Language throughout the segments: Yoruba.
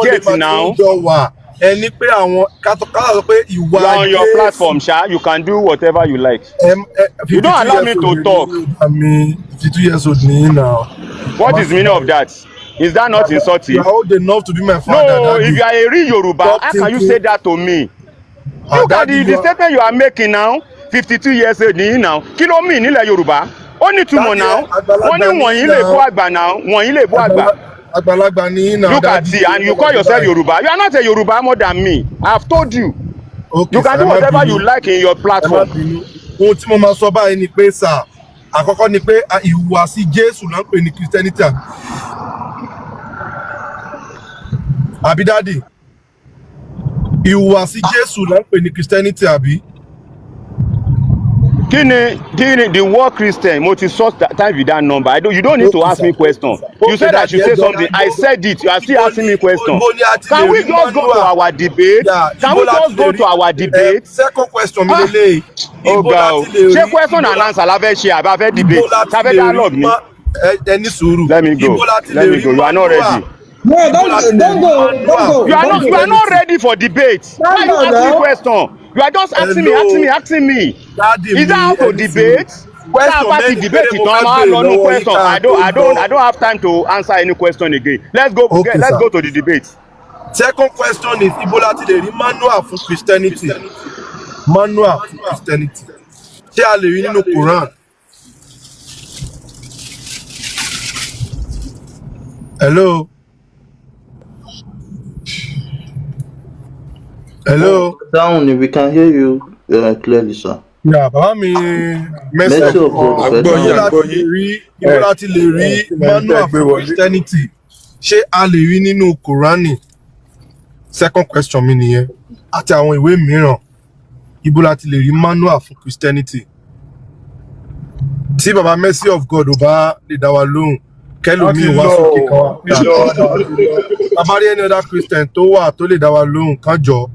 get now. Any pay àwọn kátó pé ìwà You are on your platform, Sha. You can do whatever you like. You don't allow me to talk. I mean, 52 years old now. What is the meaning of that? Is that not insulting? You are old enough to be my father. No, if you are a real Yoruba, how can you say that to me? Look at the statement you are making now. 52 years old now. Kí ló mean nílẹ̀ Yorùbá? Ó ní túmọ̀ now. Wọ́n ní wọ̀nyí lè bú àgbà now. Wọ̀nyí lè bú àgbà. Look at it, and you call yourself Yoruba. You are not a Yoruba more than me. I have told you. Okay, you can do whatever you like in your platform. Ohun tí mo máa sọ báyìí ni pé sà, àkọ́kọ́ ni pé ìhùwàsí Jésù náà ń pè ní Christianity. Àbí daddy? Ìhùwàsí Jésù náà ń pè ní Christianity àbí? The word Christian, time with that number. You don't need to ask me question. You said I should say something. I said it. You are still asking me question. Can we just go to our debate? Can we just go to our debate? Second question, oh God. Ṣé question and answer la fẹ́ ṣe àbí a fẹ́ debate? Ta fẹ́ dialogue ni? Let me go. You are not ready. No, don't go. You are not ready for debate. Why you asking me question? You are just asking me. Is that how to debate? I don't have time to answer any question again. Let's go to the debate. Second question is Ibola ti lè rí manual for Christianity. Manual for Christianity. Ṣé a lè rí nínú Quran? Hello. Down, we can hear you clearly, sir. Yeah, bàbá mi message of God. Ibola ti lè rí manual for Christianity. Ṣé a lè rí nínú Qurani? Second question mi nìyẹn. Àti àwọn ìwé mìíràn. Ibola ti lè rí manual for Christianity. Tí bàbá mercy of God ò bá lè dá wa lóhùn, kẹ́lòmíì wá sókè kan wá. Bàbá rí any other Christian tó wà tó lè dá wa lóhùn kan jọ.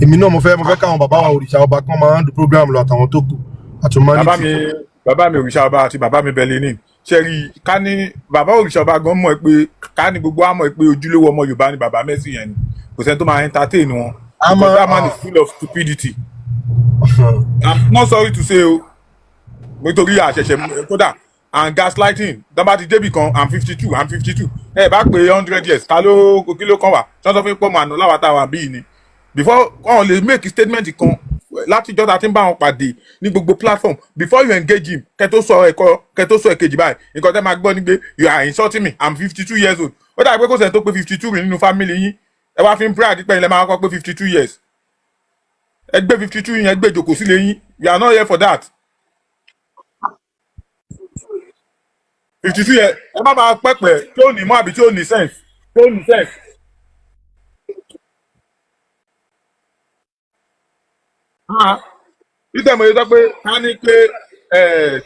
Èmi náà mo fẹ́ káwọn bàbá wa òrìṣà ọba kan máa ń do program lọ àtàwọn tó kù àti humanity. Bàbá mi òrìṣà ọba àti bàbá mi Berlin ṣe rí ká ní bàbá òrìṣà ọba gan mọ̀ pé ká ní gbogbo àmọ̀ pé ojúlówó ọmọ Yorùbá ni bàbá Mercy yẹn ni kò sẹ́ni tó máa entertain wọn because that man is full of stupidity. I'm not sorry to say o nítorí àṣẹ̀ṣẹ̀ kódà and gaslighting dábàá ti débì kan I'm 52 ẹ bá pé 100 years kí ló kàn wá tí wọ́n sọ fún pọ́ọ̀mù àná láwàtà wà bíi ni before wọn lè make statement kan láti ìjọba tí ń bá wọn pàdé ní gbogbo platform before you engage him kẹ́ tó sọ èkejì báyìí nǹkan tẹ́ máa gbọ́ ni pé you are insulting me I'm 52 years old ó dàbí pé kò sẹ́ni tó pé 52 rìn nínú family yín ẹ wá fi ń brag pé ilẹ̀ máa kọ́ pé 52 years ẹ gbé 52 yẹn gbé ìjòkó sílé yín you are not here for that 52 years ẹ má máa pẹ́pẹ́ tí ó ní mọ́ àbí tí ó ní sense ìtẹ̀ mọ̀ yẹn sọ pé ká ní pé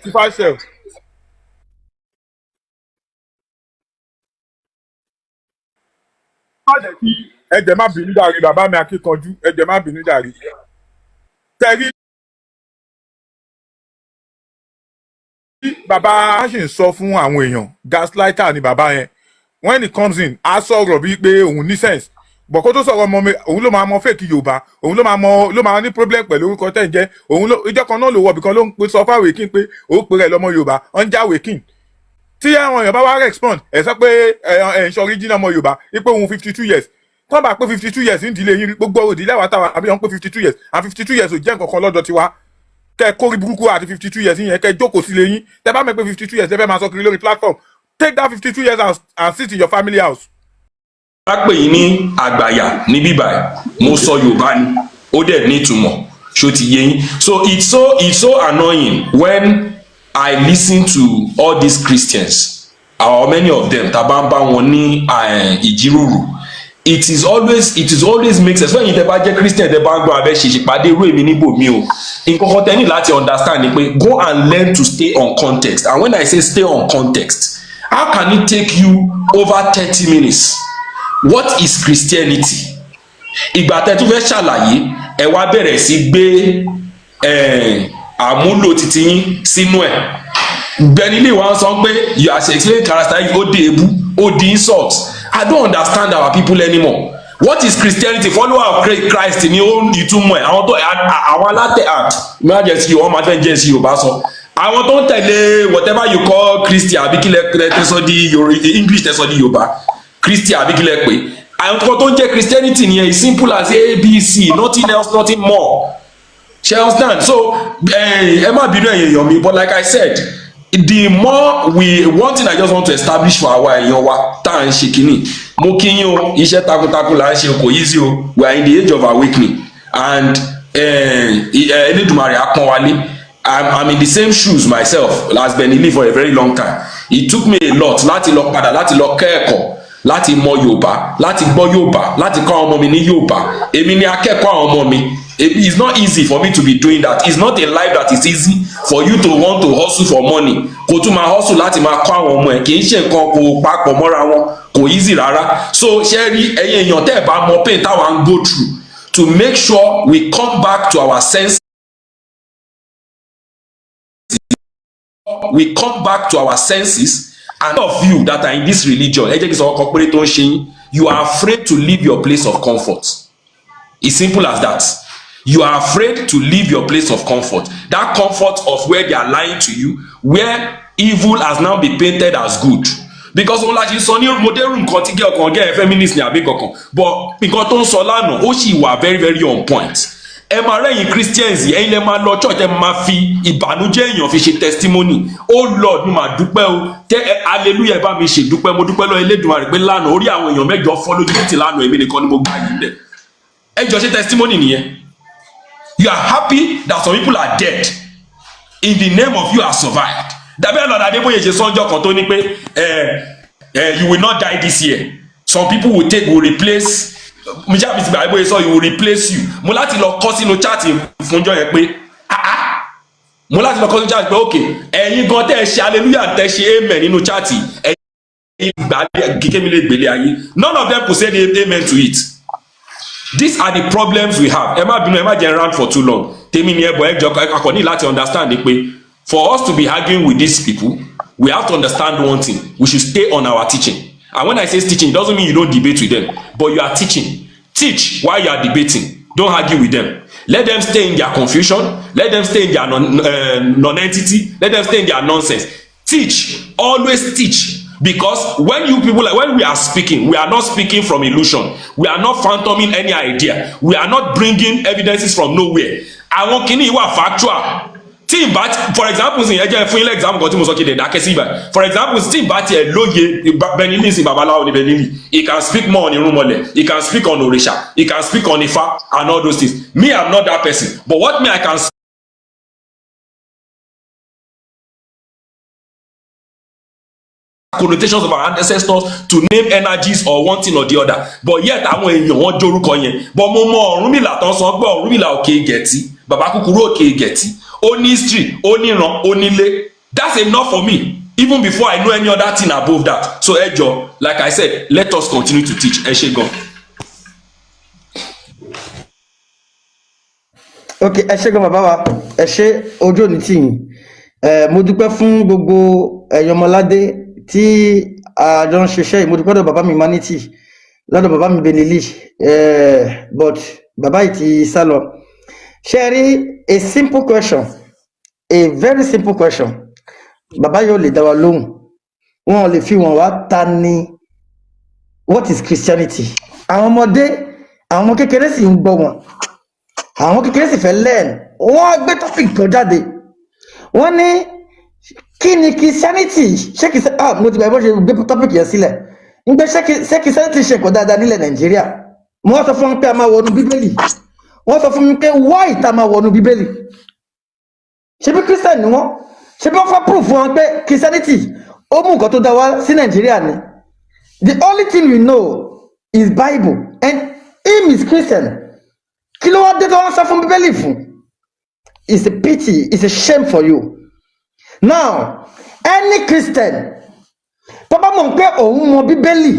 tifa shell. ẹ̀jẹ̀ má bínú dàrí bàbá mi akíkanjú ẹ̀jẹ̀ má bínú dàrí. tẹ̀rí bàbá ṣì ń sọ fún àwọn èèyàn gaslighter ni bàbá yẹn when he comes in á sọ̀rọ̀ bíi pé òun ní sense bọ̀ kó tó sọ̀rọ̀ ọmọ mi òun ló máa mọ fake Yorùbá òun ló máa ní problem pẹ̀lú orúkọ tẹ̀ ń jẹ́ òun ìjọ kan náà ló wọ̀ bìkan ló ń pe sọ fún àwèkín pé òun pè rẹ̀ lọ́mọ Yorùbá ọ̀n já àwèkín tí àwọn èèyàn bá wá respond ẹ̀ sọ pé ẹ̀ ń ṣe original ọmọ Yorùbá wípé òun 52 years tó bá pé 52 years ń ìdílé yín gbogbo òdílé àwọn táwa àbí wọn pé 52 years and 52 years ò jẹ́ nǹkan kan lọ́dọ̀ tiwa kẹ́ kórí burúkú àti 52 years yẹn kẹ́ jókòó sílé yín tẹ́ bá mọ̀ pé 52 years ẹ fẹ́ máa sọ kiri lórí platform take that 52 years and sit in your family house. bá pè yín ní àgbàyà ní bíbá mo sọ Yorùbá ni ó dẹ̀ ní ìtumọ̀ ṣó ti yé yín so it's so annoying when I listen to all these Christians or many of them tá bá ń bá wọn ní ìjíròrò it is always makes sense when you tẹ́ bá jẹ́ Christian tẹ́ bá ń gbọ́ abẹ́ ṣèṣì pàdé irú èmi níbò mi o nǹkan kan tẹ́ ní láti understand ni pé go and learn to stay on context and when I say stay on context how can it take you over 30 minutes what is Christianity ìgbà tẹ́ tún fẹ́ ṣàlàyé ẹ wá bẹ̀rẹ̀ sí gbé àmúlò titi yín sínú ẹ̀ gbẹ̀ni lè wá sọ pé you are explaining character ó di èébú ó di insult I don't understand our people anymore. What is Christianity? Follower of Christ ni ó ìtumọ̀ ẹ̀. Àwọn tó àwọn alátẹ̀ emergency wọ́n máa fẹ́ jẹ́ sí Yorùbá sọ. Àwọn tó ń tẹ̀lé whatever you call Christian àbí kílẹ̀ tẹ̀sọ́ di English tẹ̀sọ́ di Yorùbá Christian àbí kílẹ̀ pé. Àwọn tó ń jẹ́ Christianity ni as simple as ABC, nothing else, nothing more. She understand? So ẹ má bínú ẹ̀yin èèyàn mi, but like I said, the more one thing I just want to establish for our èèyàn wa tá à ń ṣe kínní, mo kí yín o, iṣẹ́ takuntakun là ń ṣe kò easy o, we are in the age of awakening and Elédùmarè á pọ́n wálé. I'm in the same shoes myself as Benili for a very long time. It took me a lot láti lọ padà láti lọ kẹ́ẹ̀kọ́ láti mọ Yorùbá láti gbọ́ Yorùbá láti kọ́ àwọn ọmọ mi ní Yorùbá. Èmi ni akẹ́kọ̀ọ́ àwọn ọmọ mi. It's not easy for me to be doing that. It's not a life that is easy for you to want to hustle for money. Kò tún máa hustle láti máa kọ́ àwọn ọmọ ẹ̀, kì í ṣe nǹkan kò papọ̀ mọ́ra wọn, kò easy rárá. So ṣe rí ẹ̀yin èèyàn tẹ́ ẹ̀ bá mọ pain táwa ń go through to make sure we come back to our senses. We come back to our senses, and all of you that are in this religion, ẹ jẹ́ kí n sọ ọkọ péré tó ń ṣe yín, you are afraid to leave your place of comfort. It's simple as that. You are afraid to leave your place of comfort. That comfort of where they are lying to you, where evil has now been painted as good. Because wọn láti sọ ní modern nǹkan tí gẹ́ ọkàn gẹ́ feminist ní àbí kankan, but nǹkan tó ń sọ lánàá ó sì wà very very on point. Ẹ máa rẹ́yìn Christians yìí, ẹ̀yin lẹ máa lọ church, ẹ máa fi ìbànújẹ́ èèyàn fi ṣe testimony. Oh Lord, mo máa dúpẹ́ o, hallelujah bá mi ṣe dúpẹ́, mo dúpẹ́ lọ́wọ́ Elédùmarè pé lánàá orí àwọn èèyàn mẹ́jọ fọ́ lójú títì lánàá, èmi nìkan ni mo gbà yín bẹ̀. Ẹ jọ ṣe testimony nìyẹn. You are happy that some people are dead in the name of you have survived. Dàbí Lord Adébóyè ṣe sọ́njọ́ kan tó ní pé you will not die this year. Some people will replace Mr. Adébóyè sọ you will replace you. Mo láti lọ kọ sínú chat fúnjọ́ yẹn pé mo láti lọ kọ sínú chat pé ok ẹ̀yin gan tẹ́ ẹ ṣe hallelujah tẹ́ ṣe amen nínú chat ẹ̀yin gbà kíkémi lè gbélé ayé. None of them could say the amen to it. These are the problems we have. Ẹ má bínú, ẹ má jẹ́ rant for too long. Tèmi ni ẹbọ ẹjọ akọni láti understand pé for us to be arguing with these people, we have to understand one thing. We should stay on our teaching. And when I say teaching, it doesn't mean you don't debate with them, but you are teaching. Teach while you are debating. Don't argue with them. Let them stay in their confusion. Let them stay in their non-entity. Let them stay in their nonsense. Teach. Always teach. Because when we are speaking, we are not speaking from illusion. We are not phantoming any idea. We are not bringing evidences from nowhere. Àwọn kìíní wà factual. Tí n bá for example sin ẹ jẹ́ fún ilé example kan tí mo sọ kéde dákẹ́ sí ibà. For example tí n bá tiẹ̀ lóye Benili sin babaláwo ni Benili. He can speak more on irúnmọlẹ̀. He can speak on òrìṣà. He can speak on Ifá and all those things. Me, I'm not that person. But what me I can connotations of our ancestors to name energies or one thing or the other, but yet àwọn èèyàn wọn jórúkọ yẹn. But mo mọ Ọ̀rúnmìlà tán sọ pé Ọ̀rúnmìlà òkè Gẹ̀tì, bàbá kúkúrú òkè Gẹ̀tì, ó ní history, ó ní ìran, ó nílé. That's enough for me, even before I know any other thing above that. So ẹ jọ̀ọ́, like I said, let us continue to teach. Ẹ ṣé gan. Okay, ẹ ṣé gan bàbá wa, ẹ ṣé ojú òní tì yín. Mo dúpẹ́ fún gbogbo ẹ̀yọ́mọládé tí àjọ ń ṣiṣẹ́ yìí. Mo dúpẹ́ lọ́dọ̀ bàbá mi Manity, lọ́dọ̀ bàbá mi Benili, but bàbá yìí ti sá lọ. Ṣé rí a simple question, a very simple question, bàbá yóò lè dá wa lóhùn. Wọn lè fi wọn wá ta ni what is Christianity. Àwọn ọmọdé, àwọn ọmọ kékeré sì ń gbọ́ wọn, àwọn ọmọ kékeré sì fẹ́ learn. Wọ́n gbé topic kan jáde, wọ́n ní kí ni Christianity. Ṣé kìí mo ti bá ẹbọ ṣe gbé topic yẹn sílẹ̀ ń gbé ṣé Christianity ṣe kò dáadáa nílẹ̀ Nàìjíríà. Mo wá sọ fún wọn pé a máa wọnú Bíbélì. Wọ́n sọ fún mi pé why ta máa wọnú Bíbélì. Ṣé bí Christian ni wọ́n? Ṣé bí wọ́n fẹ́ proof wọn pé Christianity ó mú nǹkan tó dá wá sí Nàìjíríà ni? The only thing we know is Bible and him is Christian. Kí ló wá dé tó wọ́n sọ fún Bíbélì fún? It's a pity, it's a shame for you. Now, any Christian tó bá mọ̀ pé òun mọ Bíbélì,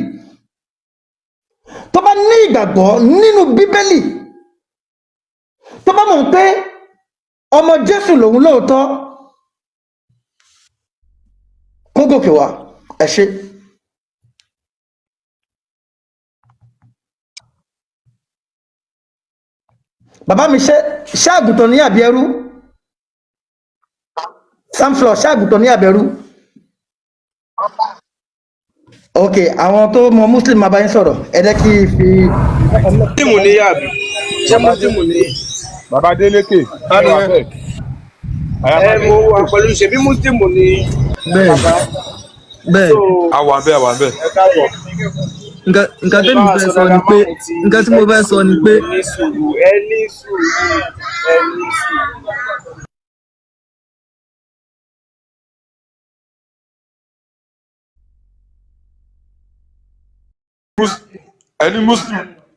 tó bá ní ìgbàgbọ́ nínú Bíbélì, tó bá mọ̀ pé ọmọ Jésù lòun lóòótọ́, kó gòkè wá. Ẹ ṣé. bàbá mi ṣé àgùntàn ní àbí ẹrú Samflor ṣé àgùntàn ní àbí ẹrú ok àwọn tó mọ muslim máa bá yín sọ̀rọ̀ ẹ jẹ́ kí n fi. muslim ní àbí ṣé muslim ní. bàbá Délékè mo wà pẹ̀lú ṣebí muslim ní. bẹ́ẹ̀ àwọn àbẹ. ẹ káàbọ̀. nǹkan tí mo fẹ́ sọ ni pé nǹkan tí mo fẹ́ sọ ni pé. ẹ ní sùúrù.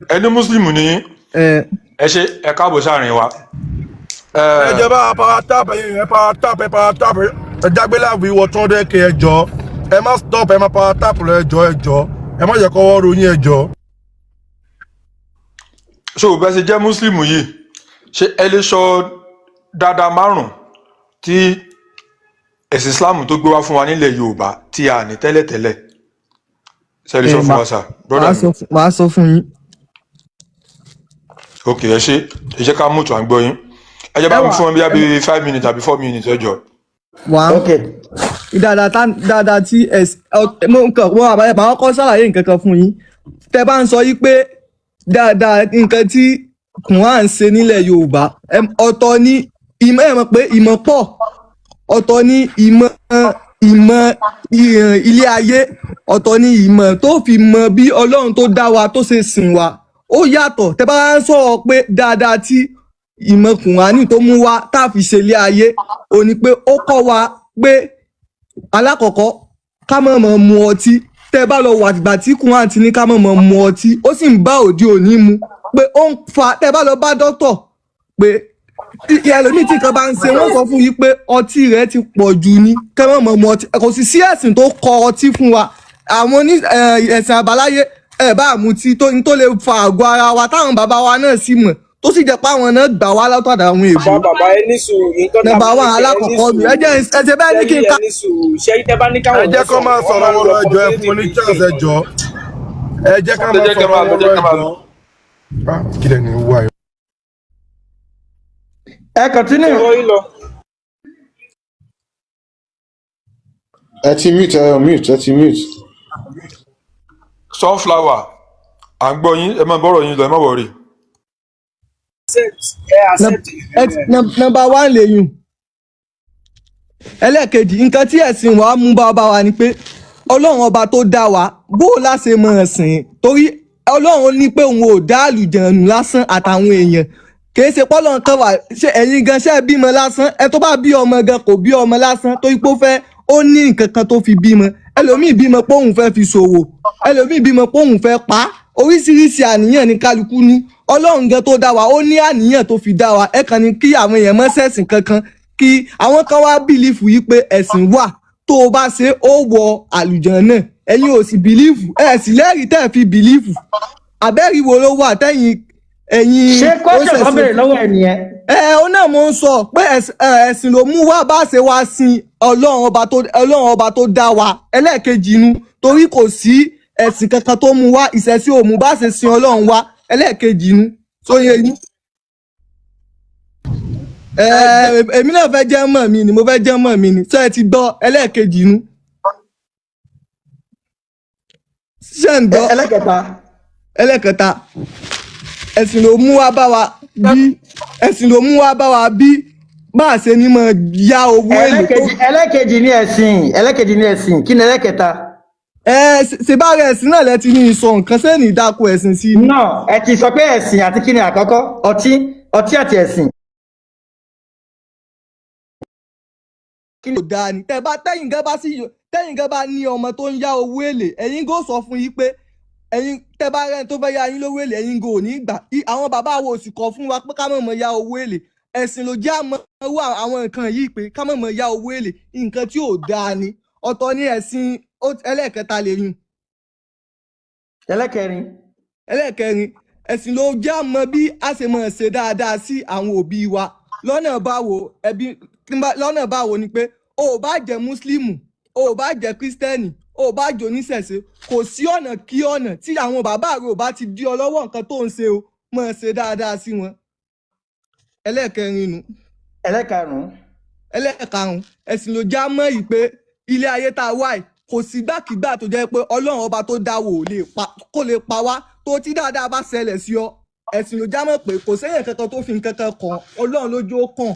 ẹni muslim ní ẹ ṣe ẹ káàbọ̀ sáàrin wa. ẹ jẹ́ bá power tap ẹ jágbé láàbù ìwọ 200k ẹ jọ ẹ má stop ẹ má power tap lọ ẹ jọ ẹ má jẹ́ kọ́wọ́ ròyìn ẹ jọ. ṣé o bẹ́ẹ̀ ṣe jẹ́ muslim yìí ṣé ẹ lè sọ dáadáa márùn-ún tí ẹ̀sìn islam tó gbé wá fún wa nílẹ̀ yorùbá tí a ní tẹ́lẹ̀tẹ́lẹ̀ ṣe lè sọ fún wa sà. màá sọ fún yín. ok ẹ ṣe ká mú tó à ń gbọ́ yín ẹ jẹ́ bá mi fún wọn bí i 5 minutes àbí 4 minutes ẹ jọ. dáadáa tí mo àbáyé màá kọ́ sàlàyé nǹkan kan fún yín tẹ́ bá ń sọ yí pé dáadáa nǹkan tí Quran ń ṣe nílẹ̀ yorùbá ọ̀tọ̀ ni ìmọ̀ ẹ̀ mọ̀ pé ìmọ̀ pọ̀ ọ̀tọ̀ ni ìmọ̀ ilé ayé ọ̀tọ̀ ni ìmọ̀ tó fi mọ bí ọlọ́run tó dá wa tó ṣe sìn wa ó yàtọ̀ tẹ́ bá ń sọ̀rọ̀ pé dáadáa tí ìmọ̀ Kùránì tó mú wa tá a fi ṣe ilé ayé ó ní pé ó kọ́ wa pé alákọ̀ọ́kọ́ ká má máa mu ọtí tẹ́ bá lọ wàtìgbà tí Kùránì ti ní ká má máa mu ọtí ó sì ń bá òde òní mu pé ó ń fa tẹ́ bá lọ bá dókítà pé ẹlòmíì tí kan bá ń ṣe wọ́n sọ fún yín pé ọtí rẹ̀ ti pọ̀ jù ní ká má máa mu ọtí kò sì sí ẹ̀sìn tó kọ ọtí fún wa àwọn ẹ̀sìn àbáláyé ẹ̀ bá àmutí tó lè fa àgọ́ ara wa táwọn bàbá wa náà sì mọ̀ tó sì jẹ́ pé àwọn náà gbà wá látọ̀dọ̀ àwọn èèbó. bàbá ẹ ní sùúrù nǹkan nàbà wà alákọ̀ọ́kọ́ mi ẹ jẹ́ bẹ́ẹ̀ ní kí n ká. ẹ jẹ́ kó máa sọ̀rọ̀ wọn lọ ẹjọ́ ẹ fún ní chance ẹjọ́ ẹ jẹ́ ká máa sọ̀rọ̀ wọn lọ ẹjọ́. kí lẹ ní wá yọ. ẹ continue. ẹ ti mute. sunflower à ń gbọ́ yín ẹ má bọ́rọ̀ yín lọ ẹ má wọrí. number one lèyùn ẹlẹ́ẹ̀kejì nǹkan tí ẹ̀sìn wa mú bá wa ni pé ọlọ́run ọba tó dá wa bó o láṣẹ mọ̀ ẹ̀sìn torí ọlọ́run ní pé òun ò dá àlùjànnú lásán àtàwọn èèyàn kì í ṣe pọ́lọ́n kan wà ṣe ẹ̀yin gan ṣe bímọ lásán ẹ tó bá bí ọmọ gan kò bí ọmọ lásán torí pé ó ní nǹkan kan tó fi bímọ ẹlòmíì bímọ pé òun fẹ́ fi ṣòwò ẹlòmíì bímọ pé òun fẹ́ pa oríṣiríṣi àníyàn ní kálukú ní ọlọ́run gan tó dá wa ó ní àníyàn tó fi dá wa ẹ kàn ní kí àwọn èèyàn mọ́ ṣẹ̀sìn kankan kí àwọn kan wá bìlífù yìí pé ẹ̀sìn wà tó o bá ṣe ó wọ àlùjànnà ẹ̀yin ò sì bìlífù ẹ̀ sì lẹ́rìí tẹ́ ẹ fi bìlífù àbẹ́rìí wo ló wà tẹ́yìn ẹ̀yin. ṣé kọ́ṣẹ̀ kan bèrè lọ́wọ́ ẹ̀ nìyẹn. ó náà mo ń sọ pé ẹ̀sìn ló mú wá bá ṣe wá sin ọlọ́run ọba tó dá wa ẹlẹ́ẹ̀kejì inú torí kò sí ẹ̀sìn kankan tó mú wá ìṣẹ̀sìn òmù bá ṣe sin ọlọ́run wa ẹlẹ́ẹ̀kejì inú tó yẹ yín. èmi náà fẹ́ jẹ́ mọ̀ mi ni mo fẹ́ jẹ́ mọ̀ mi ni ṣé ẹ ti gbọ́ ẹlẹ́ẹ̀kejì inú. ṣé ń gbọ́ ẹlẹ́ẹ̀kẹta ẹ̀sìn ló mú wá bá wa bí bá a ṣe ní mọ̀ ya owó èlò tó. ẹlẹ́ẹ̀kejì ní ẹ̀sìn kí ni ẹlẹ́ẹ̀kẹta. ṣe bá rẹ ẹ̀sìn náà lẹ ti ní sọ nǹkan sẹ́ni ìdáko ẹ̀sìn sí. náà ẹ ti sọ pé ẹ̀sìn àti kí ni àkọ́kọ́ ọtí àti ẹ̀sìn. kí ni kò dáa ni tẹ́yìn gan bá ní ọmọ tó ń yá owó èlé ẹ̀yin gò sọ fún yín pé ẹ̀yin tẹ́ bá rẹ̀ tó fẹ́ yá yín lówó èlé ẹ̀yin gò ní gbà àwọn bàbá wo sì kọ̀ fún wa pé ká mọ̀ yá owó èlé ẹ̀sìn ló jẹ́ àmọ́ àwọn nǹkan yìí pé ká mọ̀ yá owó èlé nǹkan tí ò dáa ni ọ̀tọ̀ ni ẹ̀sìn ẹlẹ́ẹ̀kẹta lè yun. ẹlẹ́ẹ̀kẹrin ẹ̀sìn ló jẹ́ àmọ́ bí a ṣe mọ̀ ṣe dáadáa sí àwọn òbí wa lọ́nà báwo ni pé o ò bá jẹ́ mùsùlùmù o ò bá jẹ́ kírísítẹ́nì o ò bá jẹ́ oníṣẹ̀ṣe kò sí ọ̀nà kí ọ̀nà tí àwọn bàbá rẹ ò bá ti dí ọ lọ́wọ́ nǹkan tó ń ṣe o mọ̀ ṣe dáadáa sí wọn. ẹlẹ́ẹ̀kẹrin nu. ẹlẹ́ẹ̀karùn-ún ẹ̀sìn ló já mọ́ yìí pé ilé ayé tá a wà yìí kò sígbàkigbà tó jẹ́ pé ọlọ́run ọba tó dá wò kó lè pa wá tó tí dáadáa bá ṣẹlẹ̀ sí ọ ẹ̀sìn ló já mọ́ pé kò séyàn kankan tó fi nǹkan kan kàn ọlọ́run lójú ó kàn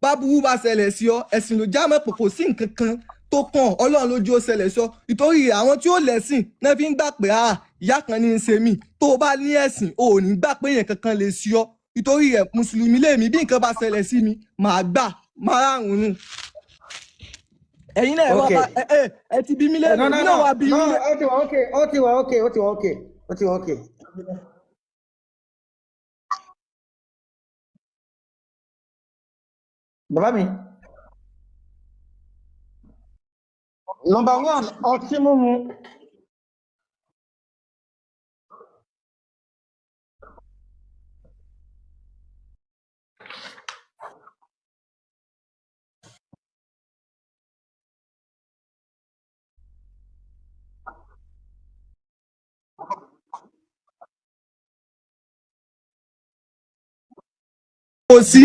báburú bá ṣẹlẹ̀ sí ọ ẹ̀sìn ló já mọ́ pé kò sí nǹkan kan tó kàn ọlọ́run lójú ó ṣẹlẹ̀ sí ọ ìtorí àwọn tí ó lẹ́sìn náà fi ń gbà pé ìyá kan ní í ṣe mí tó o bá ní ẹ̀sìn o ò ní gbà pé èèyàn kankan lè sí ọ ìtorí ẹ̀ mùsùlùmí lèmi bí nǹkan bá ṣẹlẹ̀ sí mi màá gbà márùn-ún nù ẹ̀yin náà ẹ ti bí mi lẹ́nu mi náà wá bí mi lẹ́nu. ó ti wà ókè. bàbá mi number 1 ọtí mímu. kò sí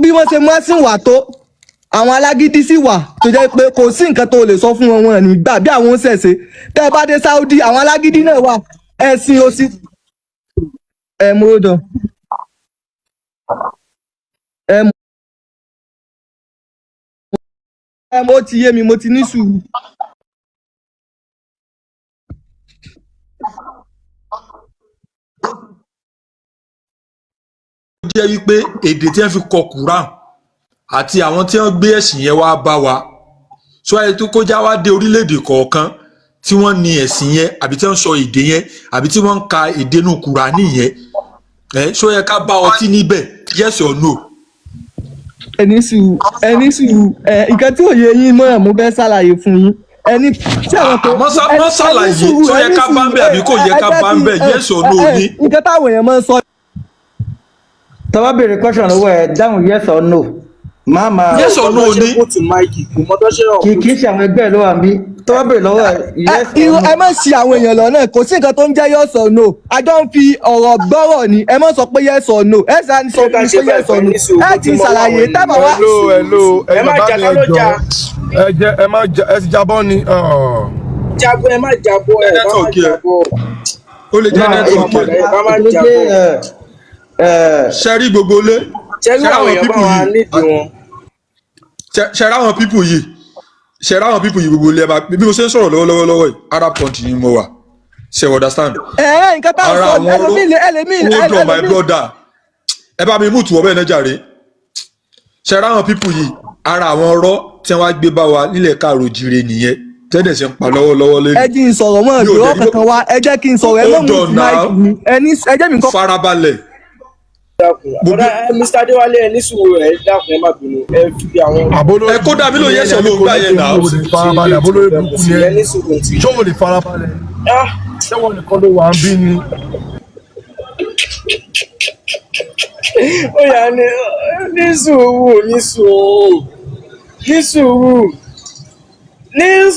bí wọ́n ṣe máa sìn wà tó àwọn alágídí sì wà tó jẹ́ pé kò sí nǹkan tó lè sọ fún wọn nígbà bí àwọn ṣẹ̀ṣẹ̀ tẹ́ ẹ bá dé Saudi àwọn alágídí náà wà ẹ̀sìn òsì mo dàn mo ti yé mi mo ti ní sùúrù. jẹ́ wípé èdè tí wọ́n fi kọ Quran àti àwọn tí wọ́n gbé ẹ̀sìn yẹn wá bá wa sọ ẹ tó kọjá wá dé orílẹ̀-èdè kọ̀ọ̀kan tí wọ́n ní ẹ̀sìn yẹn àbí tí wọ́n sọ èdè yẹn àbí tí wọ́n ń ka èdè nù Quran yẹn sọ yẹ ká bá ọtí níbẹ̀ yes or no. ẹni sùúrù nǹkan tí òye yín mọ̀ mo fẹ́ ṣàlàyé fún yín ẹni tí àwọn tó mọ́ ṣàlàyé sọ yẹ ká bá ń bẹ̀ àbí kò yẹ ká bá ń bẹ̀ yes or no ni. nǹkan táwọn èèyàn máa ń sọ. tó bá béèrè question lọ́wọ́ ẹ̀ dáhùn yes or no máa yes or no ni kì í ṣe àwọn ẹgbẹ́ ló wà mí tó bá béèrè lọ́wọ́ ẹ̀ yes or no. ẹ má ṣì àwọn èèyàn lọ́nà kò sí nǹkan tó ń jẹ́ yes or no a jọ ń fi ọ̀rọ̀ gbọ́rọ̀ ni ẹ má sọ pé yes or no ẹ sá ní sọ pé yes or no ẹ ti ṣàlàyé tábà wá. ẹ má jà lọ́jà ẹ má jà ẹ ti jábọ́ ni. jábọ́ ẹ má jábọ́ ẹ má jábọ́ ó lè jẹ́ nẹ́tíwọ̀kì ẹ má jábọ́ ṣẹ́rí gbogbo lé ṣẹ́rí àwọn pípù yìí gbogbo lé ẹ bá bí mo ṣe ń sọ̀rọ̀ lọ́wọ́lọ́wọ́ yìí Arab country ni mo wà ṣe understand. nǹkan tá a sọ ẹlòmíì hold on my brother ẹ bá mi mú tùwọ́ bẹ́ẹ̀ náà jàre ṣẹ́rí àwọn pípù yìí ara àwọn ọ̀rọ̀ tí wọ́n á gbé bá wa nílẹ̀ káàró jire nìyẹn tẹ́lẹ̀ ṣe ń pa lọ́wọ́lọ́wọ́ lẹ́nu. ẹ jí n sọ̀rọ̀ mọ́ ìgbéró kankan wá ẹ jẹ́ kí n sọ̀rọ̀ ẹ mọ̀ mú máìkì ẹ jẹ́ mi kọ́. farabalẹ̀. Mr. Adéwálé ẹ ní sùúrù ẹ dákun ẹ má bínú ẹ fi àwọn. ẹ kó dàbí ló yẹ sọ ló ń gbà yẹn náà. farabalẹ̀ àbólóyè burúkú ni ẹ ṣé wọ́n lè farabalẹ̀ ṣé wọ́n nìkan ló wà ń bí ni. ó yà ní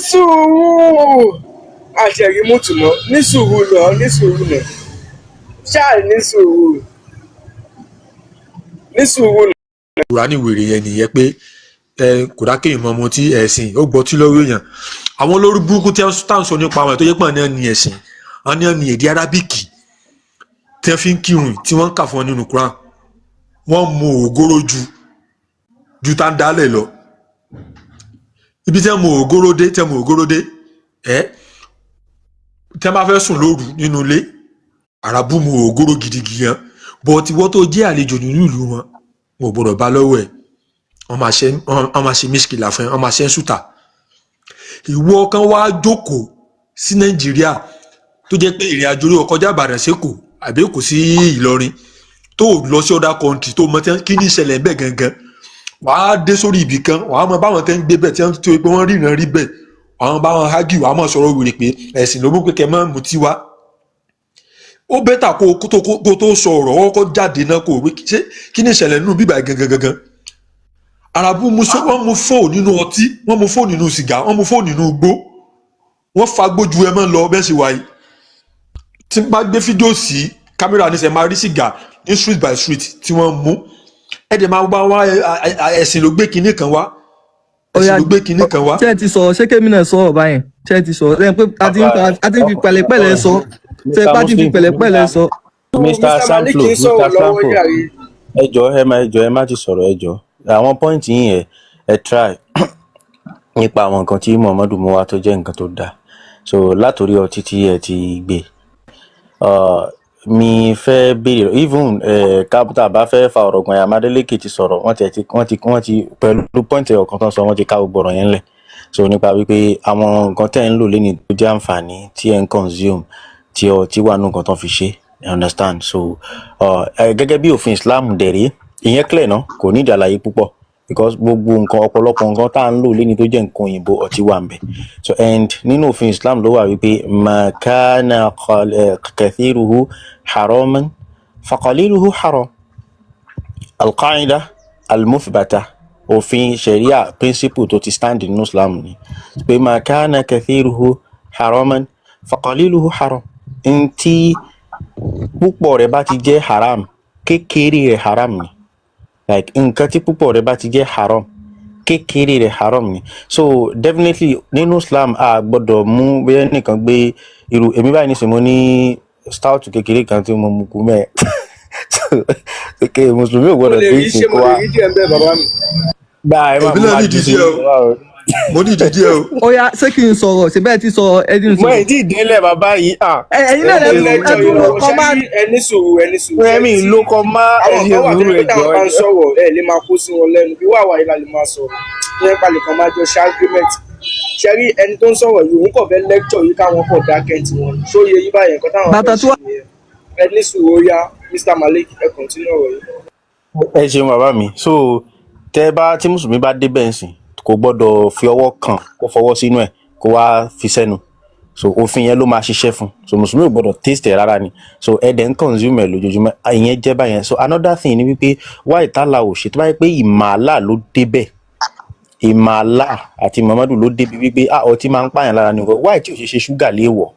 sùúrù àti ẹ̀rí mútu mọ́ ní sùúrù náà ṣáà ní sùúrù. Kùránì wèrè yẹn nìyẹn pé kò dá kéèyàn mọ ọmọ tí ẹ̀sìn ó gbọ́ tí lọ́wọ́ èèyàn àwọn olórí burúkú tí wọ́n sọ nípa àwọn ẹ̀ tó yẹ pé àwọn ní ẹ̀sìn àwọn ní èdè arábíkì tí wọ́n fi ń kírun tí wọ́n ń kà fún wọn nínú Kùránì wọ́n mu ògóró ju tá ń dálẹ̀ lọ ibi tí wọ́n mu ògóró dé tí wọ́n bá fẹ́ sùn lóru nínú ilé àràbù mu ògóró gidigidi gan bọ́ọ̀tì wọ́n tó jẹ́ àlejò nínú ìlú wọn ò gbọ́dọ̀ bá lọ́wọ́ ẹ̀ wọ́n máa ṣe mísìkìlà fún ẹ wọ́n máa ṣe ń sùtà ìwọ kan wá jókòó sí Nàìjíríà tó jẹ́ pé ìrìn àjò orí ọkọjá Ìbàdàn sẹ́kọ̀ọ́ àbí Èkó sí Ìlọrin tó lọ sí other country tó mọ kí ní ìṣẹ̀lẹ̀ bẹ́ẹ̀ gangan wàá dé sórí ibì kan wàá mọ báwọn tẹ́ ń gbé bẹ́ẹ̀ tí wọ́n tó pé wọ́n ríran rí bẹ́ẹ̀ wàá báwọn hágì wàá mọ̀ sọ̀rọ̀ wèrè pé ẹ̀sìn ló mú pé kẹ́ mọ́ mutí wá ó bẹ́tà kó tó sọ ọ̀rọ̀ ọkọ̀ jáde náà kó wí ṣé kí ni ìṣẹ̀lẹ̀ nínú bíbá gangan arabu wọ́n mu fóònù nínú ọtí wọ́n mu fóònù nínú sìgá wọ́n mu fóònù nínú igbó wọ́n fa gbójú ẹ mọ́ lọ bẹ́ẹ̀ sì wáyé tí n bá gbé fídíò sí kámẹ́rà ní sẹ́ máa rí sìgá ní street by street tí wọ́n mú dẹ̀ máa bá wa ẹ̀sìn ló gbé kinní kan wá Oya, ẹ̀sìn ló gbé kinní kan wá. ṣé ẹ ti sọ̀rọ̀ ṣé kémi náà sọ̀rọ̀ báyẹn ṣé ẹ ti sọ̀rọ̀ lẹ́yìn pé a ti ń fi pẹ̀lẹ́pẹ̀lẹ́ sọ ṣé ipá ti ń fi pẹ̀lẹ́pẹ̀lẹ́ sọ. Mr. Sanflo ẹ má ti sọ̀rọ̀ ẹ jọ̀ọ́ àwọn pọ́ìntì yìí ẹ try nípa àwọn nǹkan tí Muhammadu mú wá tó jẹ́ nǹkan tó dáa so látòrí ọtí tí ẹ ti gbé mi fẹ́ béèrè even kápútà bá fẹ́ fa ọ̀rọ̀ gan Amadélèké ti sọ̀rọ̀ wọ́n ti pẹ̀lú pọ́ìntì ọ̀kan tán sọ wọ́n ti ká gbogbo ọ̀rọ̀ yẹn lẹ̀ so nípa wípé àwọn nǹkan tẹ́ ń lò lẹ́ni tó jẹ́ àǹfààní tí ẹ ń consume tí ọtí wà nù nǹkan tán fi ṣe you understand so gẹ́gẹ́ bí òfin Islam dẹ̀rẹ́ ìyẹn clear náà kò ní ìdí àlàyé púpọ̀ because gbogbo nǹkan ọ̀pọ̀lọpọ̀ nǹkan tá à ń lò lẹ́ni tó jẹ́ nǹkan òyìnbó ọtí wà ń bẹ̀ so and nínú òfin Islam ló wà wípé makana kathiruhu haraman faqaliluhu haram alqaida almuthbata òfin sharia principle tó ti stand nínú Islam ni pé makana kathiruhu haraman faqaliluhu haram ntí púpọ̀ rẹ̀ bá ti jẹ́ haram kékeré rẹ̀ haram ni like nǹkan tí púpọ̀ rẹ̀ bá ti jẹ́ haram kékeré rẹ̀ haram ni so definitely nínú Islam a gbọ́dọ̀ mú bẹ́ẹ̀ nìkan gbé irú èmi báyìí nísìnyí mo ní stout kékeré kan tí mo mú kú mẹ́ẹ̀ so mùsùlùmí ò gbọ́dọ̀ pé ìsìn kó wa gba ẹ má mú àdìsí mo ní ìdí díẹ̀ o. Ó yá ṣé kí n sọ̀rọ̀ ṣe bẹ́ẹ̀ ti sọ ẹdín sọ̀rọ̀. mo ì tí ì délẹ̀ bàbá yìí ẹ̀yin náà ẹdún ló kọ́ máa ẹni sùúrù ẹ̀mí ló kọ́ máa ẹ̀yìn ìlú rẹ̀ jọ àwọn sọ̀rọ̀ ẹ lè máa kó sí wọn lẹ́nu bí wàá wáyé la lè máa sọ̀rọ̀ ní ẹ̀pàlẹ̀ kan máa jọ ṣe agreement ṣe rí ẹni tó ń sọ̀rọ̀ yìí òun kò fẹ́ lecture yìí káwọn kò dákẹ́ tí wọn ṣó yẹ yí báyẹn nǹkan táwọn fẹ́ ṣe nìyẹn ẹni sùúrù ó yá Mr. Malik ẹ continue ọ̀rọ̀ yìí. ẹ ṣeun bàbá mi so tẹ bá tí mùsùlùmí bá dé bẹ́ẹ̀ sìn kò gbọ́dọ̀ fi ọwọ́ kàn kó fọwọ́ sínú ẹ̀ kó wá fi sẹ́nu so òfin yẹn ló máa ṣiṣẹ́ fún so mùsùlùmí ò gbọ́dọ̀ taste ẹ̀ rárá ni so ẹ̀dẹ̀ ń consume ẹ̀ lójoojúmọ́ ìyẹn jẹ́ báyẹn so another thing ni wípé wá ìtàlà ò ṣe tó bá yẹ pé ìmàlà ló débẹ̀ ìmàlà àti Muhammadu ló débi wípé ọtí máa ń pààyàn lára ni wá ìtí ò ṣe ṣe ṣúgà léèwọ̀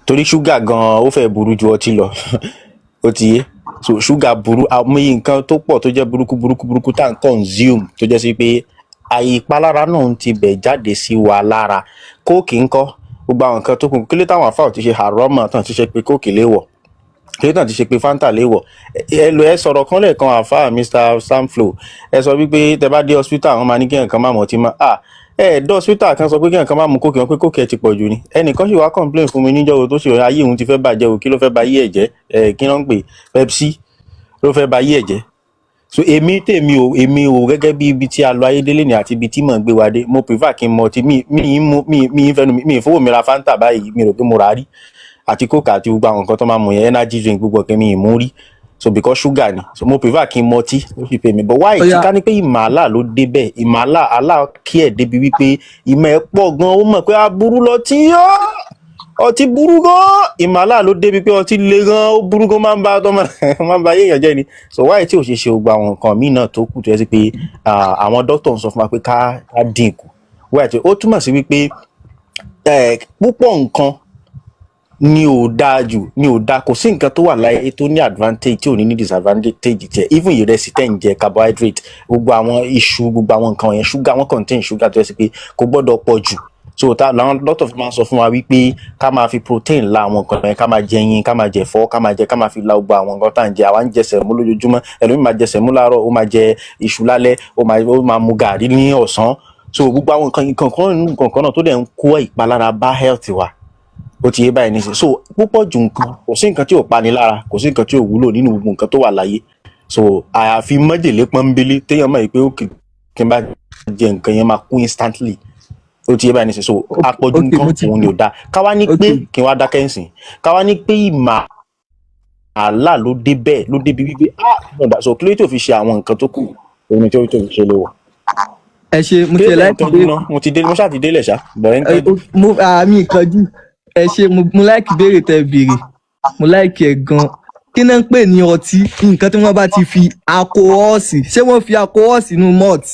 torí ṣúgà gan-an ó fẹ́ burú ju ọtí lọ ó ti yé so ṣúgà burú àmì nǹkan tó pọ̀ tó jẹ́ burúkú tá à ń consume tó jẹ́ sí pé àìpalára náà ti bẹ̀ jáde sí wa lára kóòkì ńkọ́ gbogbo àwọn nǹkan tó kù kílé táwọn afáà ti ṣe àrọ́mọ̀ tán ti ṣe pé kóòkì léwọ̀ kílé tán ti ṣe pé fanta léwọ̀ ẹ sọ̀rọ̀ kan lẹ́ẹ̀kan àfáà Mr. Sanflo ẹ sọ wípé tẹ bá dé hospital àwọn máa ní kí nǹkan má mọ̀ ọtí má dé hospital kan sọ pé kí nǹkan má mu kóòkì wọn pé kóòkì ẹ ti pọ̀ jù ni ẹnìkan sì wá complain fún mi níjọ́ tó ṣe ayé òun ti fẹ́ bàjẹ́ o kí ló fẹ́ ba ayé ẹ̀ jẹ́ kí ló ń pè Pepsi ló fẹ́ ba ayé ẹ̀ jẹ́ so èmi ò gẹ́gẹ́ bí ibi tí a lọ ayédélé ni àti ibi tí mò ń gbé wa dé mo prefer kí n mọ ọtí mi fẹnu mi ìfowó mi ra fanta báyìí mi rò pé mo rà á rí àti coke àti gbogbo àwọn nǹkan tó máa mú yẹn energy drink gbogbo ọ̀kẹ́ mi ì mú rí so because sugar ni so mo prefer kí n mọ ọtí ó sì pè mí but why tí ká ní pé ìmàlà ló dé bẹ́ẹ̀ ìmàlà alá kí ẹ̀ débi wípé ìmọ̀ ẹ̀ pọ̀ gan ó mọ̀ pé aburú lọ tí ọtí burú gan ìmàlà ló débi pé ọtí le gan ó burú gan máa ń ba yéèyàn jẹ́ ni so why tí ò ṣe ṣe gbogbo àwọn nǹkan míì náà tó kù tó yẹ sí pé àwọn dókítà ń sọ fún wa pé ká dínkù why tí ó túmọ̀ sí wípé púpọ̀ nǹkan ni ò dáa jù ni ò dáa kò sí nǹkan tó wà láyé tó ní advantage tí ò ní disadvantage tiẹ̀ even ìrẹsì tẹ̀ ń jẹ carbohydrate gbogbo àwọn iṣu gbogbo àwọn nǹkan yẹn sugar wọn contain sugar tó yẹ sí pé kò gbọ́dọ̀ pọ̀ jù so làwọn lot of máa sọ fún wa wípé ká máa fi protein la àwọn nǹkan yẹn ká máa jẹ ẹyin ká máa jẹ ẹ̀fọ́ ká máa fi la gbogbo àwọn nǹkan tá à ń jẹ àwa ń jẹ sẹ̀mú lójoojúmọ́ ẹlòmíì máa jẹ sẹ̀mú láàárọ̀ ó máa jẹ iṣu lálẹ́ ó máa mu gàrí ní ọ̀sán so gbogbo àwọn nǹkan náà tó dẹ̀ ń kó ìpalára bá health wa ó ti yé báyìí nísìnyí so púpọ̀ jù nǹkan kò sí nǹkan tí ò pani lára kò sí nǹkan tí ò wúlò nínú gbogbo nǹkan tó wà láyé so àyàfi májèlé pọ́nbélé téèyàn mọ̀ pé ó kì í bá jẹ nǹkan yẹn máa kú instantly ó ti yé báyìí nísìnyí so àpọ̀jù nǹkan òun ni ò dáa káwá ní pé kí n wá dákẹ́ ǹsìn káwá ní pé ìmọ̀ àlá ló dé bẹ́ẹ̀ ló débi wípé so kí ló tó fi ṣe àwọn nǹkan tó kù òun ni tó fi ṣe léwọ̀. ẹ ṣe mo ti láì pé mo ṣáà ti délẹ̀ ṣá bọ̀rẹ́ ń tọ́jú. àmì ìkanjú ẹ ṣe mo láìkì béèrè tẹ béèrè mo láìkì ẹ gan kí náà ń pè ní ọtí nǹkan tí wọ́n bá ti fi alcohol-sí ṣé wọ́n fi alcohol sínú malt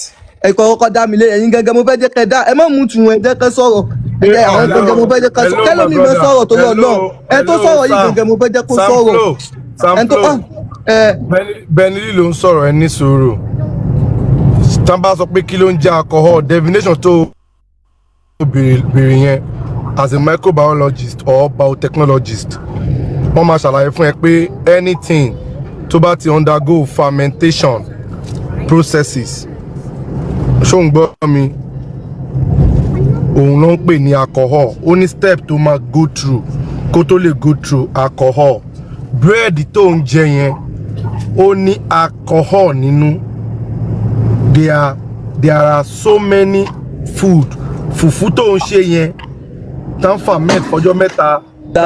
ẹ kọ́kọ́ dá mi lé ẹ̀yin gẹ́gẹ́ mo fẹ́ jẹ́ kẹ́ dá ẹ má mú tu ẹ jẹ́ kẹ́ sọ̀rọ̀ ẹ àwọn gẹ́gẹ́ mo fẹ́ jẹ́ kẹ́ sọ̀rọ̀ kẹ́lómi mọ sọ̀rọ̀ tó lọ náà ẹ tó sọ̀rọ̀ yìí gẹ́gẹ́ mo fẹ́ jẹ́ kó sọ̀rọ̀ ẹ tó Benny ló ń sọ̀rọ̀ ẹ ní sùúrù. Tán bá sọ pé kí ló ń jẹ́ alcohol, definition tó béèrè yẹn as a microbiologist or biotechnologist, wọ́n máa ṣàlàyé fún ẹ pé anything tó bá ti undergo fermentation processes, ṣó ń gbọ́ mi, òun ló ń pè ní alcohol. Ó ní step tó máa go through kó tó lè go through alcohol. Bread tó ń jẹ yẹn ó ní alcohol nínú. There are so many food. Fùfú tó ń ṣe yẹn tán ferment fọjọ́ mẹ́ta.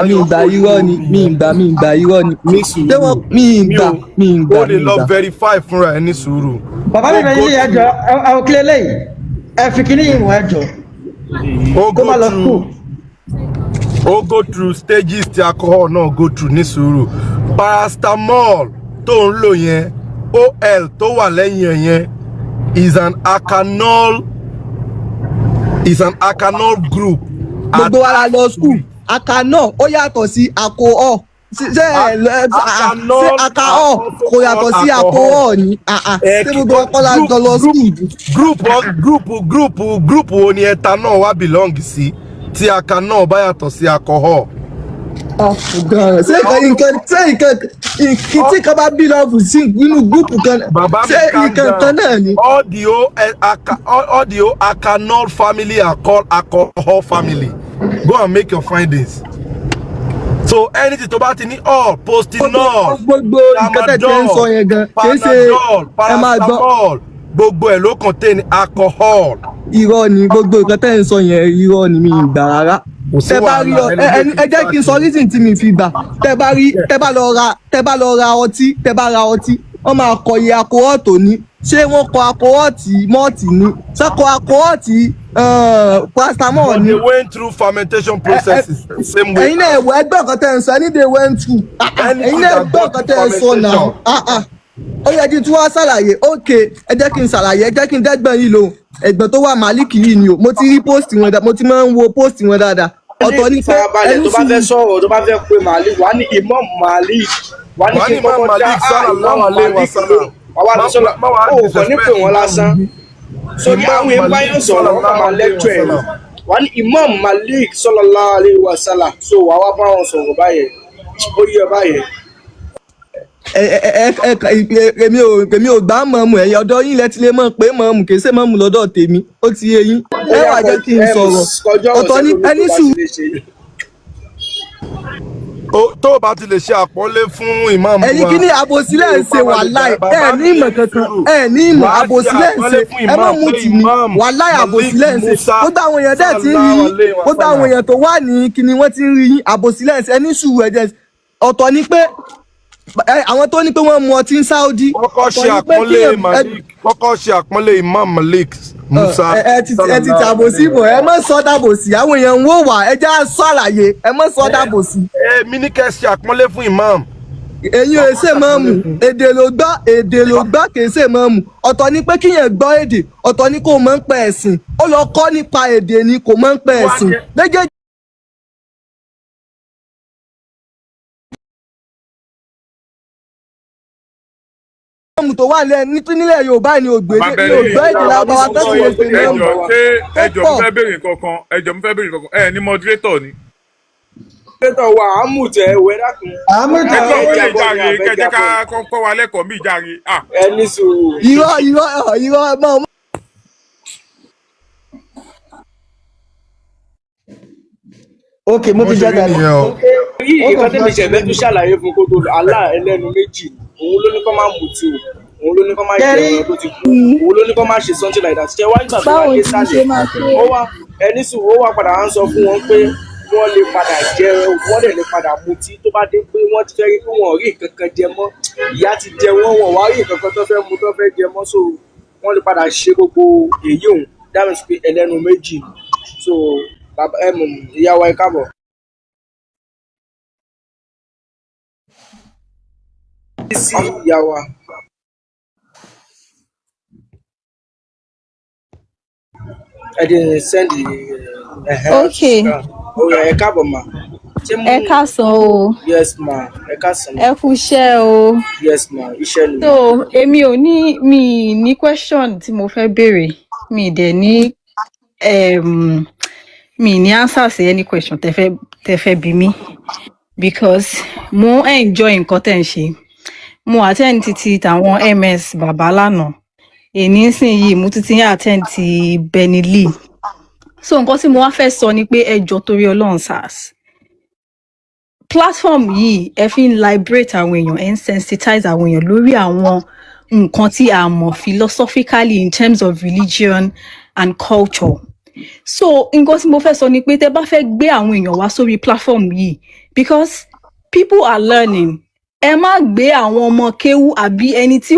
Mi ìgbà irọ́ ni mi ìgbà irọ́ ni. Mi ìgbà. Ó lè lọ verify fúnra ẹ ní sùúrù. Bàbá mi bẹ̀rẹ̀ yíyá ẹjọ́ àwọn kílẹ̀ lẹ́yìn ẹ fi kíní ìwọ̀n ẹjọ́. Ó go through stages tí alcohol náà go through ní sùúrù. Paracetamol tó ń lò yẹn, OL tó wà lẹ́yìn ẹ̀ yẹn is an alkanol group. Gbogbo wa la lọ school. Alkanol ó yàtọ̀ sí alcohol. Ṣé alcohol kò yàtọ̀ sí alcohol ni? Ṣé gbogbo ọkọ la jọ lọ school? Group wo ni ethanol wá belong sí tí alkanol bá yàtọ̀ sí alcohol? Ṣé nǹkan tí kan bá belong sí nínú group kan? Ṣé nǹkan kan náà ni? All the alkanol family are called alcohol family. Go and make your findings. So anything tó bá ti ní all, postinol, tramadol, paracetamol, gbogbo ẹ̀ ló contain alcohol. Irọ́ ni gbogbo nǹkan tẹ́ ń sọ yẹn, irọ́ ni mi ìgbà rárá. Tẹ́ bá rí ẹ jẹ́ kí n sọ reason tí mi fi gbà. Tẹ́ bá lọ ra ọtí, wọ́n máa kọ iye alcohol tó ní. Ṣé wọ́n kọ alcohol tí malt ní? Ṣé kọ alcohol tí paracetamol ní? They went through fermentation processes same way. Ẹ̀yin náà ẹ̀wọ̀ ẹgbẹ́ ọ̀kan tẹ́ ń sọ, ẹni they went through. Ẹ̀yin náà ẹgbẹ́ ọ̀kan tẹ́ ń sọ náà. Ó yẹ kí n tún wá ṣàlàyé. Okay, ẹ jẹ́ kí n ṣàlàyé, ẹ jẹ́ kí n dẹ́gbọ̀n yìí lò. Ẹ̀gbọ́n tó wà Malik yìí ni o. Mo ti rí post wọn dáadáa, mo ti máa ń wo post wọn dáadáa. Ọ̀tọ̀ ni pé ẹni tó bá fẹ́ sọ̀rọ̀ tó bá fẹ́ pé Malik wà ní Imam Malik wà ní kí n kọ́kọ́ dá Imam Malik lóhùn. Àwa ní sọ́la ó kàn ní pé wọ́n lásán. So ní àwọn èèyàn báyọ̀ sọ̀rọ̀ wọ́n kàn máa lecture ẹ̀ wà ní Imam Malik sallallahu alaihi wasallam. So wà wá bá wọn sọ̀rọ̀ báyẹn ó yẹ báyẹn. Èmi ò gbá mọ̀ọ́mù ẹ̀yìn ọ̀dọ́ yín lẹ́tí lè mọ̀ pé mọ̀ọ́mù kì í ṣe mọ̀ọ́mù lọ́dọ̀ tèmi ó ti yé yín. Ẹ wá jẹ́ kí n sọ̀rọ̀ ọ̀tọ̀ ní ẹni sùn. Tó o bá ti lè ṣe àpọ́nlé fún ìmáàmù wa. Ẹ̀yin kí ni àbòsílẹ̀ ń ṣe wàláì ẹ̀ ní ìmọ̀ kankan ẹ̀ ní ìmọ̀ àbòsílẹ̀ ń ṣe ẹ má mú tì mí wàláì àbòsílẹ̀ ń ṣe gbogbo àwọn èèyàn dẹ̀ ti ń rí yín gbogbo àwọn èèyàn tó wà ní kíni wọ́n ti ń rí yín àbòsílẹ̀ ń ṣe ẹni sùn ẹ̀jẹ̀ ọ̀tọ̀ ni pé àwọn tó ní pé wọ́n mu ọtí ní Saudi. Kọ́kọ́ ṣe àpọ́nlé Imam Malik Musa. Ẹ ti tàbòsí bò ẹ má sọ dàbòsí àwọn èèyàn ń wò wá ẹ já sọ àlàyé ẹ má sọ dàbòsí. Mi ní kẹ́ ṣe àpọ́nlé fún Imam. Èyí ò ṣe mọ́ọ̀mù èdè ló gbọ́ kì í ṣe mọ́ọ̀mù ọ̀tọ̀ ni pé kíyàn gbọ́ èdè ọ̀tọ̀ ni kò mọ̀ ń pẹ́ ẹ̀sìn ó lọ kọ́ nípa èdè ni kò mọ̀ ń pẹ́ ẹ̀sìn méjèèjì. tó wà nílẹ̀ Yorùbá ni ògbédè èdè lábáwá tẹ́sí lè pè ní ọmọ. ẹjọ́ mo fẹ́ béèrè kankan ẹ ní moderator ni. Moderator wa àmùtẹ ìwé dákun. Àmùtẹ ìwé kẹjẹ ká kọ́ wa lẹ́kọ̀ọ́ mi ìjàre. Ẹ ní sùúrù. irọ́ máa. Okay, mo ti jẹ́ dàbí. Ìkan tẹ́mi ṣẹ̀fẹ́ tún ṣàlàyé fún kó tó Allah ẹlẹ́nu méjì òun ló ní kó máa mutí o òun ló ní kó máa jẹ ẹran tó ti kú òun ló ní kó máa ṣe something like that ṣe wá nígbà tó wá dé sálẹ̀ ó wá ẹni sùn ó wá padà ń sọ fún wọn pé wọ́n lè padà jẹ wọ́n lè padà mutí tó bá dé pé wọ́n ti fẹ́ rí pé wọ́n rí nǹkan kan jẹ mọ́ ìyá ti jẹ wọ́n wá rí nǹkan kan tó fẹ́ mu tó fẹ́ jẹ mọ́ so wọ́n lè padà ṣe gbogbo èyí òun dáhùn sí pé ẹlẹ́nu méjì so ìyá wa ẹ káàbọ̀. Sí ìyá wa. I didn't send the okay. Ẹ káàbọ̀ mà. Ẹ káàsán o. Yes ma, ẹ káàsán. Ẹ kú iṣẹ́ o. Yes ma, iṣẹ́ ni. So èmi ò ní mi ní question tí mo fẹ́ béèrè. Mi dẹ̀ ní mi ní answer sí any question tẹ́ fẹ́ bí mi because mo enjoy nǹkan tẹ́ ń ṣe. Mo attend ti tàwọn MS bàbá lánàá. Èní sìn yìí mo ti ń attend ti Benny Lee. So nǹkan tí mo wá fẹ́ sọ ni pé ẹ jọ̀ọ́ torí Ọlọ́run SARS. Platform yìí ẹ fi ń liberate àwọn èèyàn ẹ ń sensitize àwọn èèyàn lórí àwọn nǹkan tí a mọ̀ philosophically in terms of religion and culture. So nǹkan tí mo fẹ́ sọ ni pé tẹ́ bá fẹ́ gbé àwọn èèyàn wá sórí platform yìí because people are learning. Ẹ má gbé àwọn ọmọ kéwú àbí ẹni tí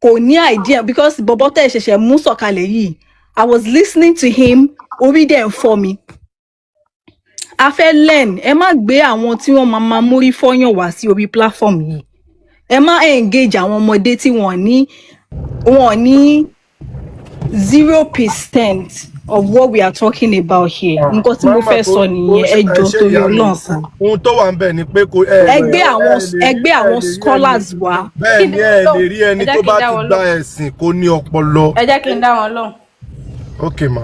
kò ní idea because bọ̀bọ̀ tẹ́ ṣẹ̀ṣẹ̀ mú sọ̀kalẹ̀ yìí I was listening to him orí dẹ̀ ń fọ́ mi. A fẹ́ learn ẹ má gbé àwọn tí wọ́n máa mórí fọ́yàn wá sí orí platform yìí. Ẹ má engage àwọn ọmọdé tí wọ́n ní 0% of what we are talking about here. Nǹkan tí mo fẹ́ sọ nìyẹn ẹ jọ̀ọ́ torí Ọlọ́run sàn. Ohun tó wà ń bẹ̀ ni pé ẹgbẹ́ àwọn scholars wá. Bẹ́ẹ̀ ni ẹ lè rí ẹni tó bá ti gba ẹ̀sìn kó ní ọpọlọ. Ẹ jẹ́ kí n dá wọn lóhùn. Okay ma.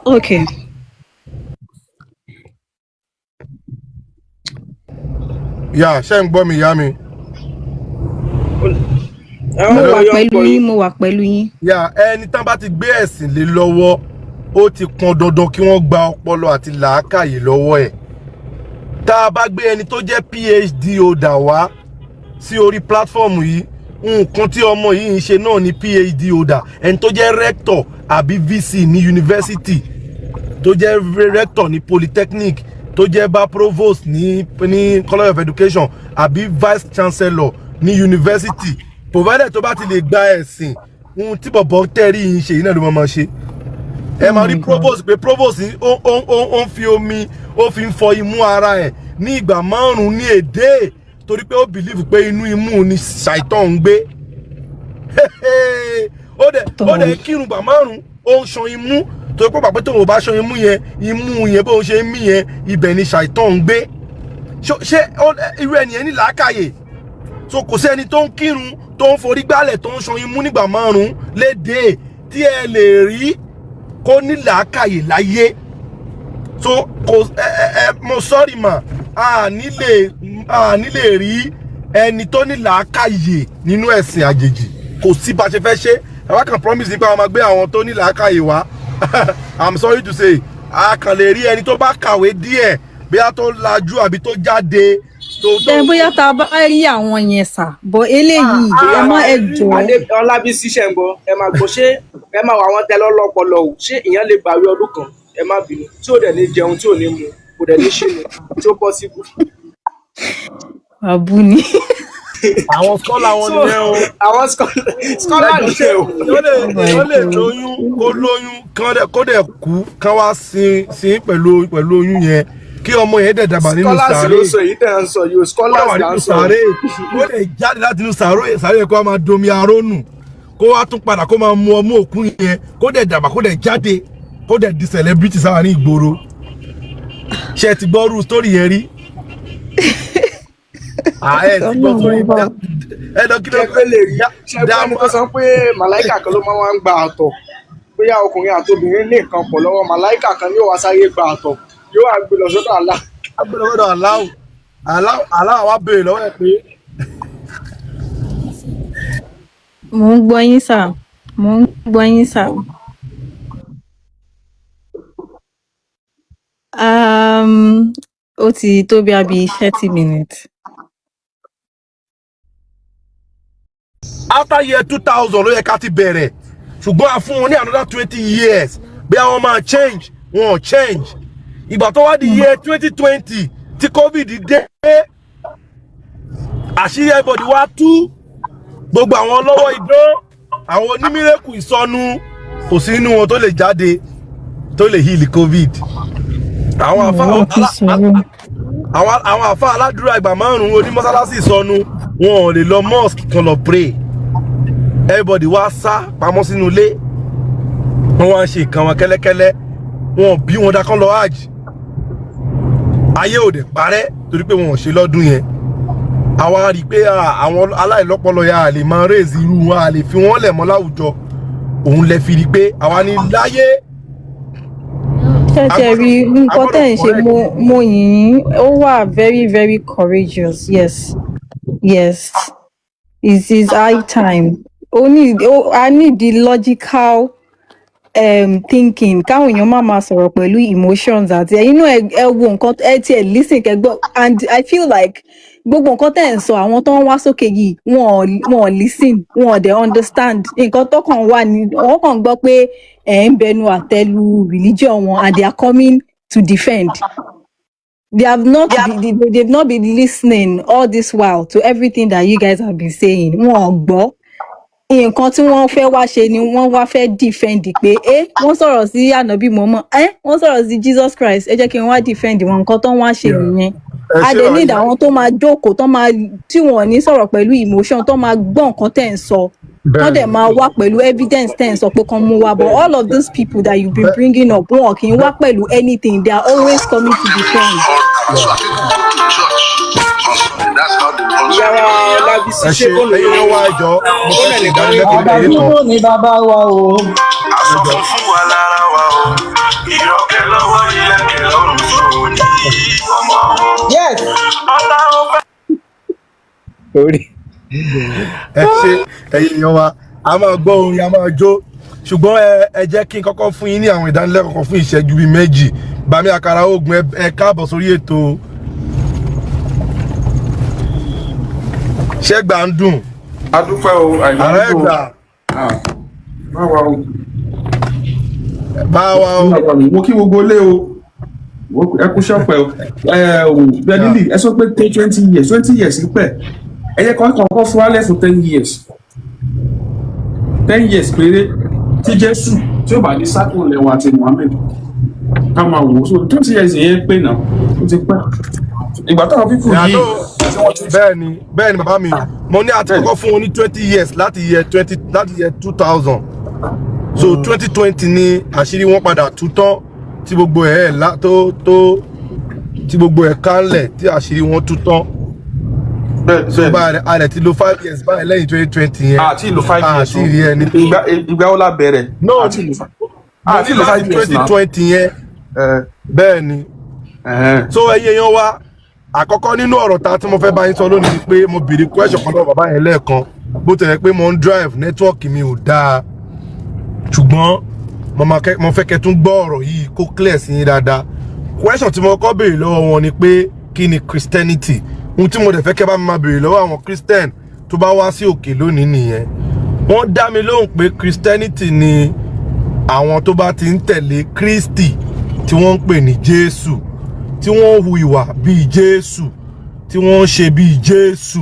Okay. Yeah, ṣé ń gbọ́ mi ìyá mi? Mo wà pẹ̀lú yín. Yeah, ẹni tán bá ti gbé ẹ̀sìn lé lọ́wọ́, ó ti pọn dandan kí wọ́n gba ọpọlọ àti làákàyè lọ́wọ́ ẹ̀. Tá a bá gbé ẹni tó jẹ́ PhD holder wá sí orí platform yìí, nǹkan tí ọmọ yìí ń ṣe náà ni PhD holder. Ẹni tó jẹ́ rector àbí VC ní university, tó jẹ́ rector ní polytechnic, tó jẹ́ bá provost ní college of education àbí vice chancellor ní university, provided tó bá ti lè gba ẹ̀sìn ohun tí bọ̀bọ̀ tẹ́rí yìí ṣe yìí náà ló máa ṣe. Ẹ máa rí provost pé provost ó ń fi omi ó fi ń fọ imú ara ẹ̀ ní ìgbà 5 ní èdè torí pé ó believe pé inú imú ni ṣàìtàn ń gbé. Ó dẹ̀ kírun gbà 5 ó ń ṣan imú tó pé pàpẹ́ tó ń bá ṣan imú yẹn bó ṣe ń mí yẹn ibẹ̀ ni ṣàìtàn ń gbé. Ṣé irú ẹnìyẹn ní làákàyè? So kò sí ẹni tó ń kírun tó ń forí gbálẹ̀ tó ń ṣan imú nígbà 5 lédè tí ẹ lè rí kó ní làákàyè láyé. So kò mo sorry ma a nílè rí ẹni tó ní làákàyè nínú ẹ̀sìn àjèjì. Kò sí bá ṣe fẹ́ ṣe. Àwa kan promise nípa àwọn máa gbé àwọn tó ní làákàyè wá. I'm sorry to say a kàn lè rí ẹni tó bá kàwé díẹ̀ bí a tó lajú àbí tó jáde. Bóyá tá a bá rí àwọn yẹn sà bọ̀ eléyìí ẹ má ẹ jọ̀ọ́. Ọlábísí ṣe ń gbọ́ ẹ máa gbọ́ ṣé ẹ máa wà wọ́n tẹ lọ́lọ́pọlọ o ṣé ìyẹn lè gbàwé ọdún kan ẹ má bínú tí ò dẹ̀ ní jẹun tí ò ní mu kò dẹ̀ ní ṣínú tí ó possible. Àbú ni. Àwọn scholar wọn nìyẹn o. Àwọn scholar nìyẹn o. Ó lè lóyún kó dẹ̀ kú kán wá sin pẹ̀lú oyún yẹn kí ọmọ yẹn dẹ̀ dàgbà nínú sàárè. Scholars ló sọ èyí tẹ̀ ń sọ yìí o scholars là ń sọ. Ó lè jáde láti inú sàárè kó máa domi aró nù kó wá tún padà kó máa mu ọmú òkú yẹn kó dẹ̀ dàgbà kó dẹ̀ jáde kó dẹ̀ di celebrity sáwà ní ìgboro. Ṣé ti gbọ́ rú story yẹn rí? Ẹ ti gbọ́ story ẹ lọ kí ló fẹ́ lè rí. Ṣé kó sọ pé màláìkà kan ló máa ń gba àtọ̀ bóyá ọkùnrin àti obìnrin ní nǹkan pọ̀ lọ́wọ́ màláìkà kan yóò wá sáré gba àtọ̀ yóò wá gbé lọ sọ́dọ̀ Allah. Gbé lọ sọ́dọ̀ Allah wá béèrè lọ́wọ́ ẹ̀ pé. Mo ń gbọ́ yín sà. Ó ti tó bí abi 30 minutes. After year 2000 ló yẹ ká ti bẹ̀rẹ̀ ṣùgbọ́n a fún wọn ní another 20 years bí àwọn máa change wọn ò change. Ìgbà tó wá di year 2020 tí COVID dé àṣírí everybody wá tú gbogbo àwọn lọ́wọ́ idán àwọn onímírèkù ìsọnù kò sí inú wọn tó lè jáde tó lè heal COVID. Àwọn àfá aládùúrà ìgbà 5 onímọ́sálásí ìsọnù wọn ò lè lọ mosque kan lọ pray. Everybody wá sá pamọ́ sínú ilé wọ́n wá ń ṣe nǹkan wọn kẹ́lẹ́kẹ́lẹ́ wọn bí wọn dákan lọ hajj ayé ò dẹ̀ parẹ́ torí pé wọn ò ṣe lọ́dún yẹn àwa rí i pé àwọn aláìlọ́pọlọ yà á lè máa raise irú wọn á lè fi wọ́n lẹ̀ mọ́ láwùjọ òun lẹ fi rí i pé àwa ní láyé. ṣẹ̀ṣẹ̀ rí nǹkan tẹ̀ ń ṣe mo yìnyín ó wà very very courageous yes it is high time I need the logical thinking káwọn èèyàn máa sọ̀rọ̀ pẹ̀lú emotions àti ẹ wo nǹkan ẹ tiẹ̀ listen kẹgbọ́ and I feel like gbogbo nǹkan tẹ̀ ń sọ àwọn tó ń wá sókè yìí wọn ò listen wọn ò dẹ̀ understand nǹkan tó kàn wà ní wọ́n kàn gbọ́ pé ẹ̀ ń bẹnu àtẹ́lu religion wọn and they are coming to defend. They have not they've not been listening all this while to everything that you guys have been saying. Wọn ò gbọ́ nǹkan tí wọ́n fẹ́ wá ṣe ni wọ́n wá fẹ́ defend pé wọ́n sọ̀rọ̀ sí ànábì mọ́mọ́ wọ́n sọ̀rọ̀ sí Jesus Christ ẹ jẹ́ kí wọ́n wá defend wọn nǹkan tó ń wá ṣe nìyẹn. A dẹ̀ need àwọn tó máa jókòó tí wọ́n ní sọ̀rọ̀ pẹ̀lú emotion tó máa gbọ́ nǹkan tẹ̀ ń sọ wọ́n dẹ̀ máa wá pẹ̀lú evidence tẹ̀ ń sọ pé kan mú wa but all of those people that you've been bringing up wọn kì í wá pẹ̀lú anything they are always coming to defend. Ìyára Ọlábísí ṣé kò lè ẹ̀yin wá ẹjọ́ mo fẹ́ ṣe ìdánilẹ́kọ̀ọ́ kékeré kan. àbájúmọ́ ni bàbá wa o. Àsọ̀kò fún wa lára wa o. Ìrọ̀kẹ́ lọ́wọ́ ìlẹ̀kẹ̀ lọ́rùn sóò ní ọmọ o. Yes. Ọlá ó fẹ́. Ẹ ṣe ẹ̀yin wa a máa gbọ́ orin a máa jó ṣùgbọ́n ẹ jẹ́ kí n kọ́kọ́ fún yín ní àwọn ìdánilẹ́kọ̀ọ́ fún ìṣẹ́jú bíi méjì Bàmí Àkàrà Ògùn ẹ káàbọ̀ sórí ètò. Ṣẹ́gbà ń dùn. Adúpẹ́ o, ààrẹ gbà. Báwa o. Mo kí gbogbo ilé o. Ẹ kú ṣọ́pẹ́ o. Bẹ́ẹ̀ni ẹ sọ pé 20 years pẹ́. Ẹ yẹ kọ́kọ́ fún alẹ́ fún 10 years. 10 years péré tí Jésù tí ó bá ní sákùn lẹ́wọ̀n àti Muhammed. Ká máa wò ó. So 20 years yẹn pé náà ó ti pẹ́. Ìgbà táwọn fífò yìí. Bẹ́ẹ̀ni bàbá mi mo ní àti kọ́kọ́ fún wọn ní 20 years láti year 2000 so 2020 ni àṣírí wọn padà tú tán tí gbogbo ẹ̀ tí gbogbo ẹ̀ kánlẹ̀ tí àṣírí wọn tú tán so báyìí a lè ti lo 5 years báyìí lẹ́yìn 2020 yẹn àti lo 5 years àti rí ẹni ìgbà ó lábẹ́rẹ̀ àti lo 5 years 2020 yẹn bẹ́ẹ̀ni so ẹ̀yin èèyàn wa àkọ́kọ́ nínú ọ̀rọ̀ tí mo fẹ́ bá yín sọ lónìí pé mo béèrè question kan lọ́wọ́ bàbá yẹn lẹ́ẹ̀kan bó tẹ̀lé pé mo ń drive network mi ò dáa ṣùgbọ́n mo fẹ́ kẹ́ tún gbọ́ ọ̀rọ̀ yìí kó clear sí yín dáadáa question tí mo kọ́ béèrè lọ́wọ́ wọn ni pé kí ni Christianity ohun tí mo dẹ̀ fẹ́ kẹ́ bá mi máa béèrè lọ́wọ́ àwọn Christian tó bá wá sí òkè lónìí nìyẹn wọ́n dá mi lóhùn pé Christianity ni àwọn tó bá ti ń tẹ̀lé Kristi tí wọ́n ń pè ní Jésù tí wọ́n hu ìwà bíi Jésù tí wọ́n ń ṣe bíi Jésù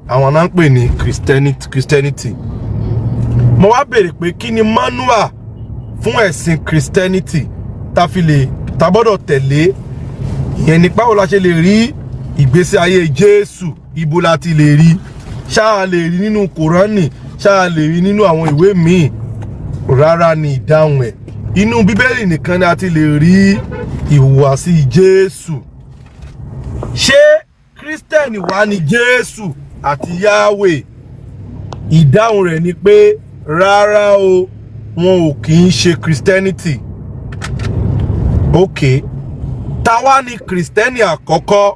àwọn náà ń pè ní Christianity mo wá béèrè pé kí ni manual fún ẹ̀sìn Christianity tá gbọ́dọ̀ tẹ̀lé ìyẹn ní báwo la ṣe lè rí ìgbésí ayé Jésù ibo la ti lè rí ṣáà lè rí nínú Kùránì ṣáà lè rí nínú àwọn ìwé míì rárá ni ìdáhùn ẹ̀ inú Bíbélì nìkan ni a ti lè rí ìhùwàsí Jésù ṣé Kírísítẹ́nì wá ní Jésù àti Yahweh ìdáhùn rẹ̀ ni pé rárá o wọn ò kì í ṣe Christianity ok táwa ni Kristẹni àkọ́kọ́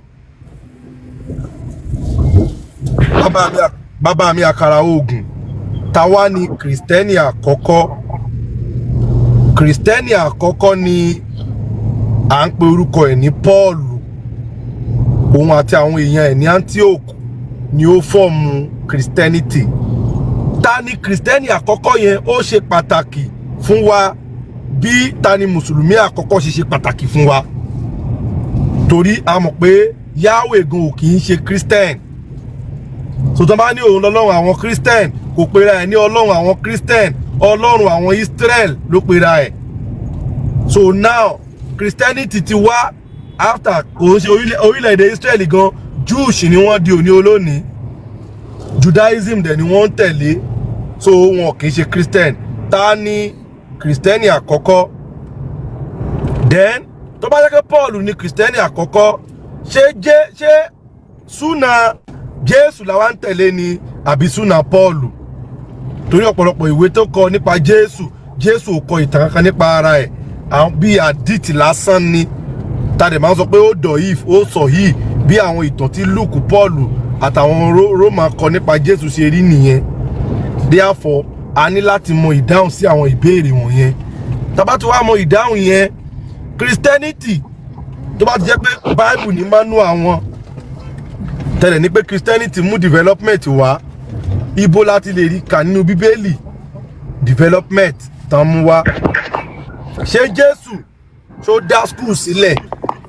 bàbá mi Àkàrà Ògùn táwa ni Kristẹni àkọ́kọ́ Kristẹni àkọ́kọ́ ni à ń pe orúkọ ẹ̀ ní Pọ́ọ̀lù òun àti àwọn èèyàn ẹ̀ ní Antioch ni ó fọ́ọ̀mù Christianity ta ni Kristẹni àkọ́kọ́ yẹn ó ṣe pàtàkì fún wa bí ta ni mùsùlùmí àkọ́kọ́ ṣe pàtàkì fún wa torí a mọ̀ pé Yahweh gan ò kì í ṣe Christian so tó bá ní òun lọ́lọ́run àwọn Christian kò pera ẹ̀ ní ọlọ́run àwọn Christian ọlọ́run àwọn Israel ló pera ẹ̀ so now Christianity ti wá after kò ń ṣe orílẹ̀-èdè Israel gan Jewish ni wọ́n di òní olónìí Judaism dẹ̀ ni wọ́n ń tẹ̀lé so wọn kì í ṣe Christian ta ni Kristẹni àkọ́kọ́ then tó bá jẹ́ pé Paul ni Kristẹni àkọ́kọ́ ṣé súnà Jésù làwa ń tẹ̀lé ni àbí súnà Pọ́ọ̀lù? Torí ọ̀pọ̀lọpọ̀ ìwé tó kọ nípa Jésù ò kọ ìtàn kankan nípa ara ẹ̀, àwọn bíi àdìtì lásán ni tàdé máa ń sọ pé ó dọ̀yìí ó sọ yìí bí àwọn ìtàn tí Lúùkù, Pọ́ọ̀lù àtàwọn Rómà kọ nípa Jésù ṣe rí nìyẹn. Therefore a ní láti mọ ìdáhùn sí àwọn ìbéèrè wọ̀nyẹn. Tá bá ti wá mọ ìdáhùn yẹn, Christianity tó bá ti jẹ́ pé Bible ní manual wọn tẹ́lẹ̀ ní pé Christianity mú development wá, ibo láti lè rí kà nínú Bíbélì development tán mú wá? Ṣé Jésù tó dá school sílẹ̀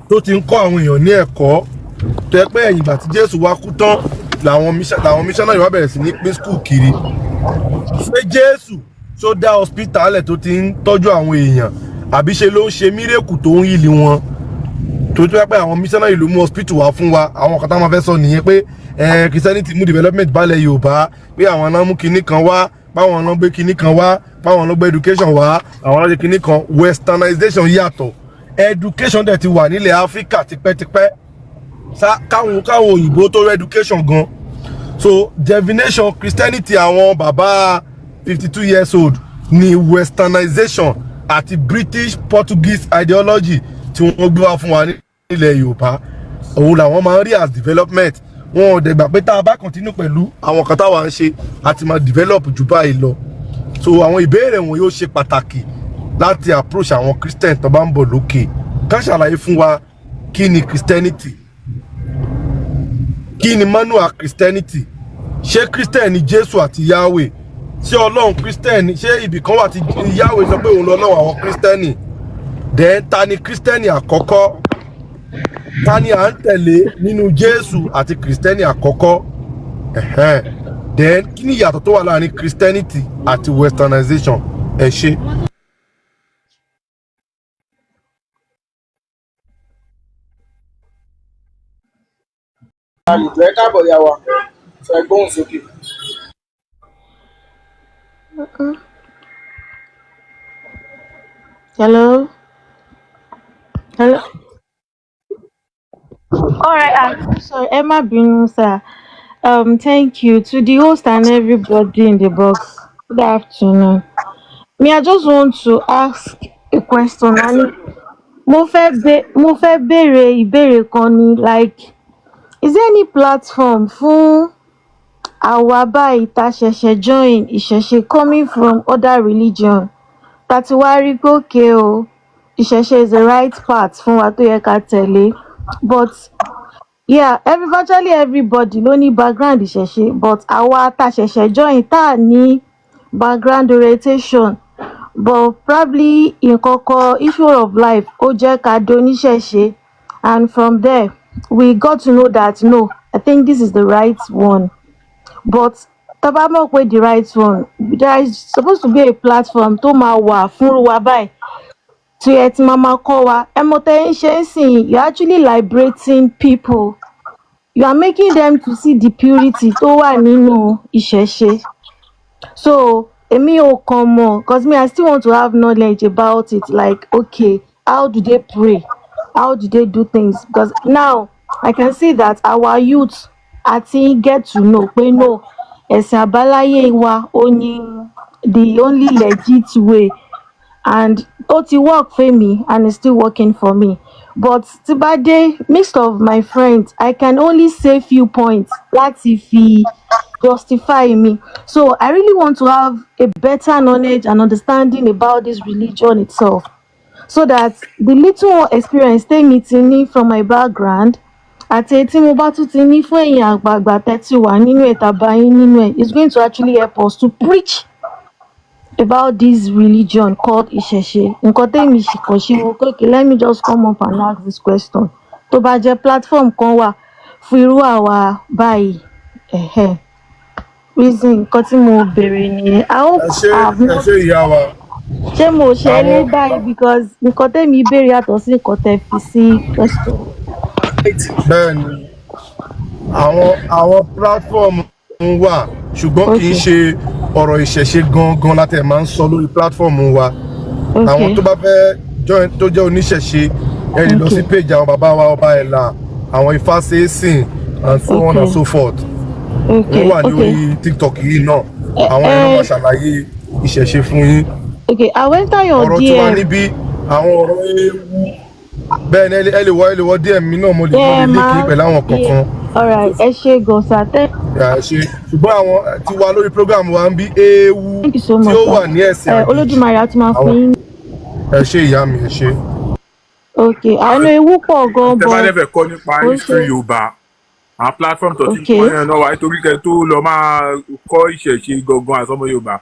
tó ti ń kọ́ àwọn èèyàn ní ẹ̀kọ́ tó yẹ pé ẹ̀yìn ìgbà tí Jésù wá kú tán làwọn missionary wá bẹ̀rẹ̀ sí ní pín school kiri? Ṣé Jésù tó dá hospital lẹ̀ tó ti ń tọ́jú àwọn èèyàn, àbí ṣe ló ń ṣe mírèkù tó ń yìlì wọn? tó yẹ pé àwọn missionary ló mú hospital wá fún wa. Àwọn kan tá máa fẹ́ sọ nìyẹn pé Christianity mú development balẹ̀ Yorùbá, pé àwọn náà mú kinní kan wá, báwọn náà gbé kinní kan wá, báwọn náà gbé education wá, àwọn náà gbé kinní kan. Westernization yàtọ̀, education dẹ̀ ti wà nílẹ̀ Áfíríkà tipẹ́tipẹ́ káwọn òyìnbó tó rẹ education gan. So divination Christianity àwọn bàbá 52 years old ni westernization àti British Portuguese ideology tí wọ́n gbé wá fún wa nílẹ̀ Yorùbá. Òun làwọn máa ń rí as development. Wọn ò dẹ̀gbà pé tá a bá continue pẹ̀lú àwọn kan táwa ń ṣe àti máa develop jù báyìí lọ. So àwọn ìbéèrè wọn yóò ṣe pàtàkì láti approach àwọn Christian tó bá ń bọ̀ lókè. Ká ṣàlàyé fún wa kí ni Christianity, kí ni manual Christianity. Ṣé Christian ni Jésù àti Yahweh? Ṣé Ọlọ́run Christian? Ṣé ibì kan wà tí Yahweh sọ pé òun lọ́lọ́run àwọn Christian? Then ta ni Christian àkọ́kọ́? Ta ni à ń tẹ̀lé nínú Jésù àti Christian àkọ́kọ́? Then kí ni ìyàtọ̀ tó wà láàrin Christianity àti westernization? Ẹ ṣé. Ẹ káàbọ̀ yá wa, fẹ́ gbóhùn sókè. Hello? Hello? Alright, I'm sorry, Emma Binu, sir. Thank you to the host and everybody in the box. Good afternoon. I just want to ask a question. Mo fẹ́ béèrè ìbéèrè kan ni, like, is there any platform fún àwa báyìí tá ṣẹ̀ṣẹ̀ join ìṣẹ̀ṣe coming from other religion tá ti wá rí pé okay o, ìṣẹ̀ṣe is the right path fún wa tó yẹ ká tẹ̀lé, but yeah, virtually everybody ló ní background ìṣẹ̀ṣe, but àwa tá ṣẹ̀ṣẹ̀ join tá ní background orientation, but probably nǹkankan issue of life ó jẹ́ ká doníṣẹ̀ṣe, and from there we got to know that no, I think this is the right one. But tá bá mọ̀ pé the right one, there is supposed to be a platform tó máa wà fún wa báyìí tí ẹ ti máa kọ́ wa. Ẹ mọ̀ tẹ́ ń ṣe ń sìn, you are actually liberating people, you are making them to see the purity tó wà nínú ìṣẹ̀ṣe. So èmi ò kàn mọ̀, because me I still want to have knowledge about it, like okay, how do they pray, how do they do things? Because now I can see that our youth àti get to know pé no, ẹ̀sìn àbáláyé wa ó ní the only legit way, and ó ti work for me and it's still working for me. But tí bá dé midst of my friends, I can only say few points láti fi justify me. So I really want to have a better knowledge and understanding about this religion itself, so that the little experience tèmi ti ní from my background àti tí mo bá tún ti ní fún èèyàn àgbààgbà tẹ́tí wà nínú ìtàbá yín nínú ẹ̀, is going to actually help us to preach about this religion called ìṣẹ̀ṣe. Nǹkan tèmi kàn ṣe wo kéèké, let me just come up and ask this question. Tó bá jẹ́ platform kan wà fún irú àwa báyìí, reason nǹkan tí mo béèrè nìyẹn. I hope ṣé mo ṣe é lé báyìí, because nǹkan tèmi béèrè yàtọ̀ sí nǹkan tẹ́ fi sí question. Bẹ́ẹ̀ni, àwọn platform wà, ṣùgbọ́n kì í ṣe ọ̀rọ̀ ìṣẹ̀ṣe gangan láti ẹ̀ máa ń sọ lórí platform wa. Àwọn tó bá fẹ́ join tó jẹ́ oníṣẹ̀ṣe, ẹ lè lọ sí page àwọn bàbá wa Ọba Ẹ̀là àwọn ifá ṣe é sìn and so on and so forth. Wọ́n wà ní orí TikTok yìí náà àwọn ẹ̀rọ máa ṣàlàyé ìṣẹ̀ṣe fún yín. Okay, I went on your DM. Ọ̀rọ̀ tí wà níbí àwọn ọ̀rọ̀ ewu bẹ́ẹ̀ ni ẹ lè wọ DM mi náà mo lè lékè pẹ̀lú àwọn kankan. Alright, ẹ ṣé gọ̀ọ́sà tẹ́. Ẹ ṣé ṣùgbọ́n àwọn tí wà lórí program wa ń bí ewu tí ó wà ní ẹ̀sìn àjèjì. Olódùmarè á tún máa fún yín. Ẹ ṣé ìyá mi ẹ ṣé. Okay, àwọn ewu pọ̀ gan-an bọ̀. Tẹ́ bá dẹ́fẹ̀ kọ́ nípa history Yorùbá àwọn platform tó ti kọ́ yẹn náà wà nítorí kẹ́ tó lọ máa kọ́ ìṣẹ̀ṣe gangan àsọmọ Yorùbá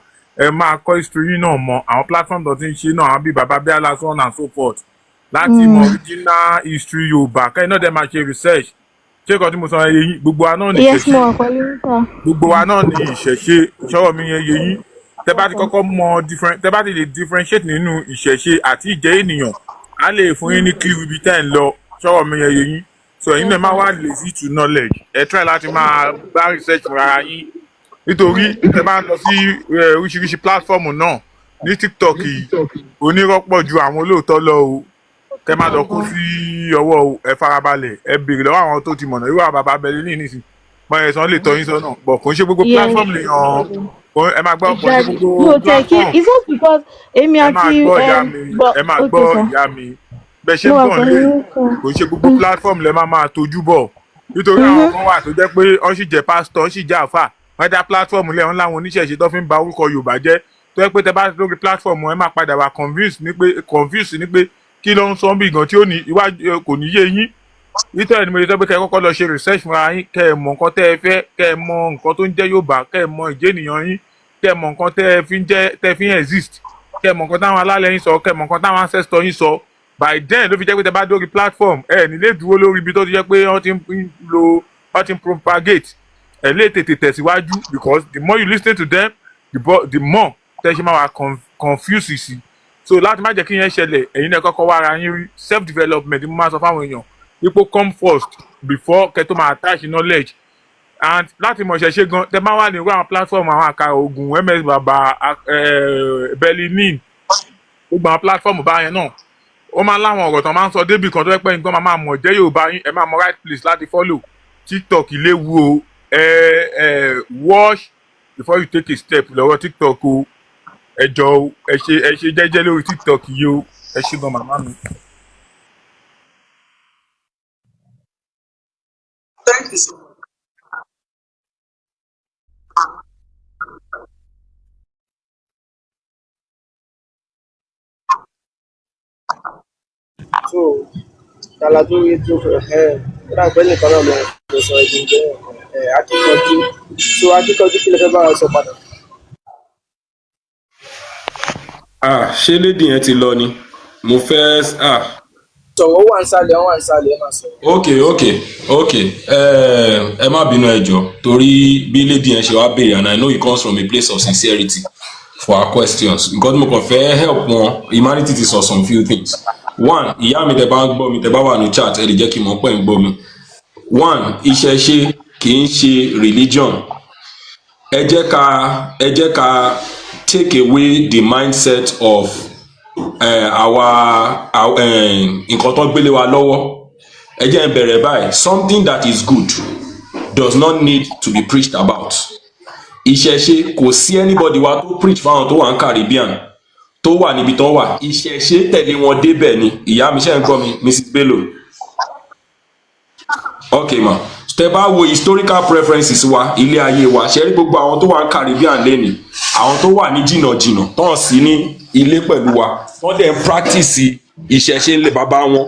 ẹ máa kọ́ history náà mọ àwọn platform tó ti ń ṣe náà àwọn bíi baba bíálà so on and so forth láti mọ original history Yorùbá kẹ́yìn náà dẹ̀ máa ṣe research ṣé nǹkan tí mo sọ yẹn yín gbogbo wa náà ní ìṣẹ̀ṣe gbogbo wa náà ní ìṣẹ̀ṣe ìṣọwọ́ mi yẹn yẹ yín tẹ́ bá ti kọ́kọ́ mọ tẹ́ bá ti lè differentiate nínú ìṣẹ̀ṣe àti ìjẹ́ ènìyàn á lè fún yín ní clue ibi tẹ́ ń lọ ṣọwọ́ mi yẹn yẹ yín so ẹ̀yin náà máa wá lazy to knowledge ẹ try láti máa bá research fúnra yín nítorí ẹ máa ń lọ sí oríṣiríṣi platform náà ní TikTok yìí onírọ́pọ̀ ju àwọn olóòótọ́ lọ o kẹ máa lọ kó sí ọwọ́ o ẹ farabalẹ̀ ẹ béèrè lọ́wọ́ àwọn tó ti mọ̀nà irú àwọn bàbá abẹ́lé ní ìnísìn mọ ẹ̀sán lè tọ́ yín sọ́nà bọ̀ kò ń ṣe gbogbo platform lè hàn ẹ máa gbọ́ kò ń ṣe gbogbo platform ẹ máa gbọ́ ìyá mi bẹ́ẹ̀ ṣe ń bọ̀ lé kò ń ṣe gbogbo platform lẹ máa tójú bọ̀ nítorí àwọn kan wà tó jẹ́ pé wọ́n sì jẹ́ pásítọ̀ wọ́n sì jẹ́ àfà wọ́n dá platform lẹ̀ wọ́n láwọn oníṣẹ̀ṣe tó fi ń ba orúkọ Yorùbá jẹ́ tó yẹ pé tẹ bá lórí platform ẹ máa padà wà confused ní pé kí ló ń sọ bí gan tí ó ní iwájú kò ní yé yín nítorí ni mo lè sọ pé kẹ́ ẹ kọ́kọ́ lọ ṣe research fúnra yín kẹ́ ẹ mọ nǹkan tẹ́ ẹ fẹ́ kẹ́ ẹ mọ nǹkan tó ń jẹ́ Yorùbá kẹ́ ẹ mọ ìjẹ́ ènìyàn yín kẹ́ ẹ mọ nǹkan tẹ́ ẹ fi ń exist kẹ́ ẹ mọ nǹkan táwọn alálẹ̀ yín sọ kẹ́ ẹ mọ nǹkan táwọn ancestor yín sọ by then ló fi jẹ́ pé tẹ bá dórí platform ẹ nílé dúró lórí ibi tó ti jẹ́ pé wọ́n ti ń propagate ẹ lè tètè tẹ̀síwájú because the more you listen to them the more tẹ́ ṣe máa wà confuse sí so láti má jẹ́ kí yẹn ṣẹlẹ̀ ẹ̀yin náà kọ́kọ́ wá ara yín rí self development mo máa sọ fáwọn èèyàn ipò come first before kẹ́ tó máa attach knowledge and láti mọ̀ ṣẹ̀ṣẹ̀ gan tẹ máa wà ní irú àwọn platform àwọn àkàrà ogun ms baba berlin gbogbo àwọn platform báyẹn náà ó máa láwọn ọ̀rọ̀ tán máa ń sọ débì kan tó yẹ pé nǹkan máa mọ̀ jẹ́ Yorùbá yín ẹ máa mọ right place láti follow TikTok léwu o watch before you take a step lọ́wọ́ TikTok o ẹ jọ̀ọ́ ẹ ṣe jẹ́jẹ́ lórí TikTok yìí o ẹ ṣe gan màmá mi. Thank you so much. So tala tó rí tó fẹ́ ó dà pé nìkan náà lọ sọ ẹ̀dùn jẹ́ akíkanjú so akíkanjú kí lè fẹ́ bá wa sọ padà. Ṣé lédi yẹn ti lọ ni mo fẹ́ sọ̀rọ̀ ó wà ń sálẹ̀ ó wà ń sálẹ̀ ẹ máa sọ. ok ẹ má bínú ẹ jọ̀ọ́ torí bí lédi yẹn ṣe wá béèrè and I know it comes from a place of sincerity for our questions nǹkan tí mo kàn fẹ́ help wọn humanity ti sọ some few things. One, ìyá mi tẹ́ bá ń gbọ́ mi tẹ́ bá wà ní chat ẹ lè jẹ́ kí n mọ̀ pé ń gbọ́ mi. One, ìṣẹ̀ṣe kì í ṣe religion. Ẹ jẹ́ ká take away the mindset of nǹkan tó gbélé wa lọ́wọ́. Ẹ jẹ́ n bẹ̀rẹ̀ báyìí. Something that is good does not need to be preached about. Ìṣẹ̀ṣe kò sí anybody wa tó preach fáwọn tó wà ní Caribbean tó wà níbi tó wà ìṣẹ̀ṣe tẹ̀lé wọn débẹ̀ ni ìyá mi ṣe ń gbọ́ mi Mrs. Bello ok ma tẹ bá wo historical preferences wa ilé ayé wa ṣe rí gbogbo àwọn tó wà ní Caribbean lẹ́ni àwọn tó wà ní jìnnàjìnnà tán sí ní ilé pẹ̀lú wa wọ́n dẹ̀ ń practice ìṣẹ̀ṣe ńlẹ̀ bàbá wọn.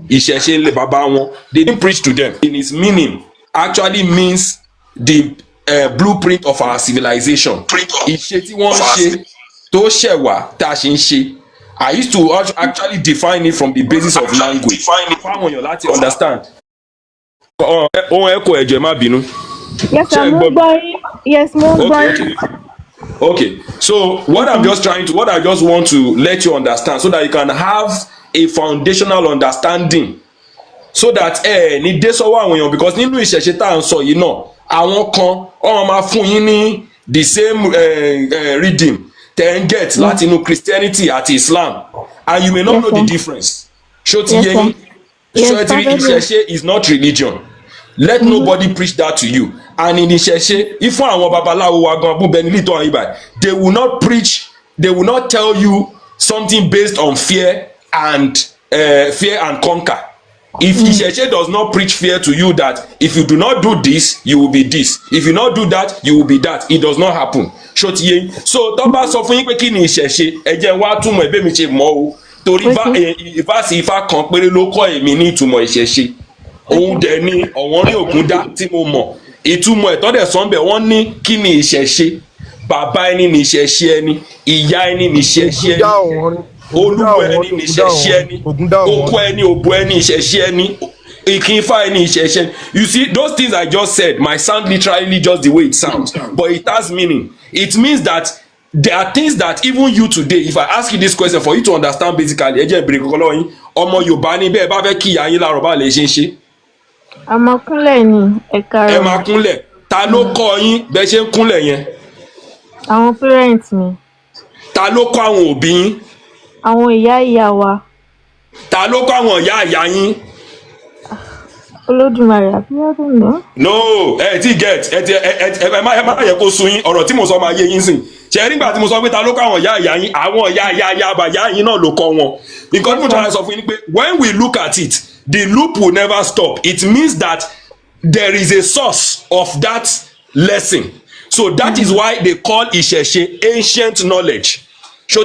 Ìṣẹ̀ṣe ńlẹ̀ bàbá wọn they didn't preach to them in its meaning actually means the blueprint of our civilization. Ìṣe tí wọ́n ń ṣe tó ṣẹ̀ wá tá a ṣe ń ṣe. I used to actually define it from the basis of language. Fáwọn èèyàn láti understand. Ohun ẹ̀kọ́ ẹ̀jẹ̀ má bínú. Yes, sir, mo gbọ́ yín. Yes, mo gbọ́ yín. Okay, so what I just want to let you understand so that you can have a foundational understanding so that ní dé sọ́wọ́ àwọn èèyàn because nínú ìṣẹ̀ṣe tá à ń sọ yìí náà àwọn kan wọ́n máa fún yín ní the same reading tẹ́ ń get láti inú Christianity àti Islam and you may not know the difference. Ṣó ti yé yín? Ṣó ti rí ìṣẹ̀ṣe is not religion. Let nobody preach that to you. And in ìṣẹ̀ṣe ifun àwọn babaláwo wa gan bú bẹni lítọ́ àwọn ibà they will not preach, they will not tell you something based on fear and conquer. If ìṣẹ̀ṣe does not preach fear to you that if you do not do this you will be this, if you not do that you will be that, it does not happen. Ṣó ti yé yín? So tó bá sọ fún yín pé kí ni ìṣẹ̀ṣe ẹ jẹ́ wá túmọ̀ ẹ̀bẹ̀ mi ṣe mọ̀ o torí ìfàsí ifá kan péré ló kọ́ èmi ní ìtumọ̀ ìṣẹ̀ṣe. Òun dẹ̀ ni ọ̀wọ́n rí ògùn dá tí mo mọ̀ ìtumọ̀ ẹ̀tọ́ dẹ̀ sọ́nbẹ̀ wọ́n ní kí ni ìṣẹ̀ṣe, bàbá ẹni ní ìṣẹ̀ṣe ẹni, ìyá ẹni ní ìṣẹ̀ṣe ẹni, olúwo ẹni ní ìṣẹ̀ṣe ẹni, okó ẹni òbó ẹni ìṣẹ̀ṣe ẹni, ìkínfà ẹni ìṣẹ̀ṣe ẹni. You see those things I just said might sound literally just the way it sounds but it has meaning. It means that there are things that even you today, if I ask you this question for you to understand basically ẹ jẹ́ ìbéèrè kọ́kọ́ lọ́wọ́ yín ọmọ Yorùbá ní bẹ́ẹ̀ bá fẹ́ kí ìyá yín láàárọ̀ bá lè ṣe ń ṣe. Àmọ́ kúnlẹ̀ ni ẹ̀ka rẹ̀. Ẹ máa kúnlẹ̀. Ta ló kọ́ yín bẹ́ẹ̀ ṣe ń kúnlẹ̀ yẹn? Àwọn parents mi. Ta ló kọ́ àwọn òbí yín? Àwọn ìyá wa. Ta ló kọ́ àwọn ìyá yín? Olódùmarè àbí ọdún náà. No ti get ẹ má yẹ kó sun yín ọ̀rọ̀ tí mo sọ máa yé yín sìn. Ṣé nígbà tí mo sọ pé ta ló kọ́ àwọn ìyá yín àwọn ìyá bàyá yín náà ló kọ́ wọn. Nǹkan tí mo try sọ fún yín ni pé when we look at it the loop will never stop. It means that there is a source of that lesson. So that is why they call ìṣẹ̀ṣe ancient knowledge. Do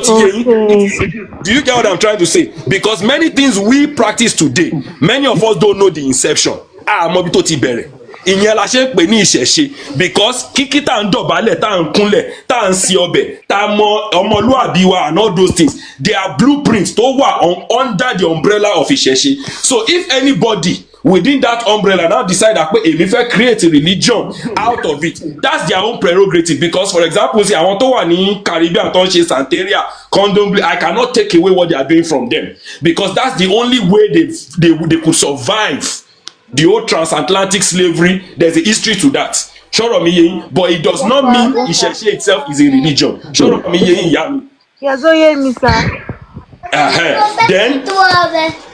you get what I'm trying to say? Because many things we practice today, many of us don't know the inception. Àmọ́ bí tó ti bẹ̀rẹ̀. Ìyẹn la ṣe ń pè ní ìṣẹ̀ṣe because kíkí tá à ń dọ̀bálẹ̀ tá à ń kúnlẹ̀ tá à ń sí ọbẹ̀ tá a mọ ọmọlúàbí wa and all those things they are blueprints tó wà under the umbrella of ìṣẹ̀ṣe. So if anybody within that umbrella now decide that pé èmi fẹ́ create a religion out of it, that's their own prerogative. Because for example say àwọn tó wà ní Caribbean tó ń ṣe Santeria condomble, I cannot take away what they are doing from them because that's the only way they could survive the old transatlantic slavery. There's a history to that. Ṣọ́rọ̀ mi yé yín, but it does not mean ìṣẹ̀ṣe itself is a religion. Ṣọ́rọ̀ mi yé yín ìyá mi. Yàtọ̀ yé mi sá. Then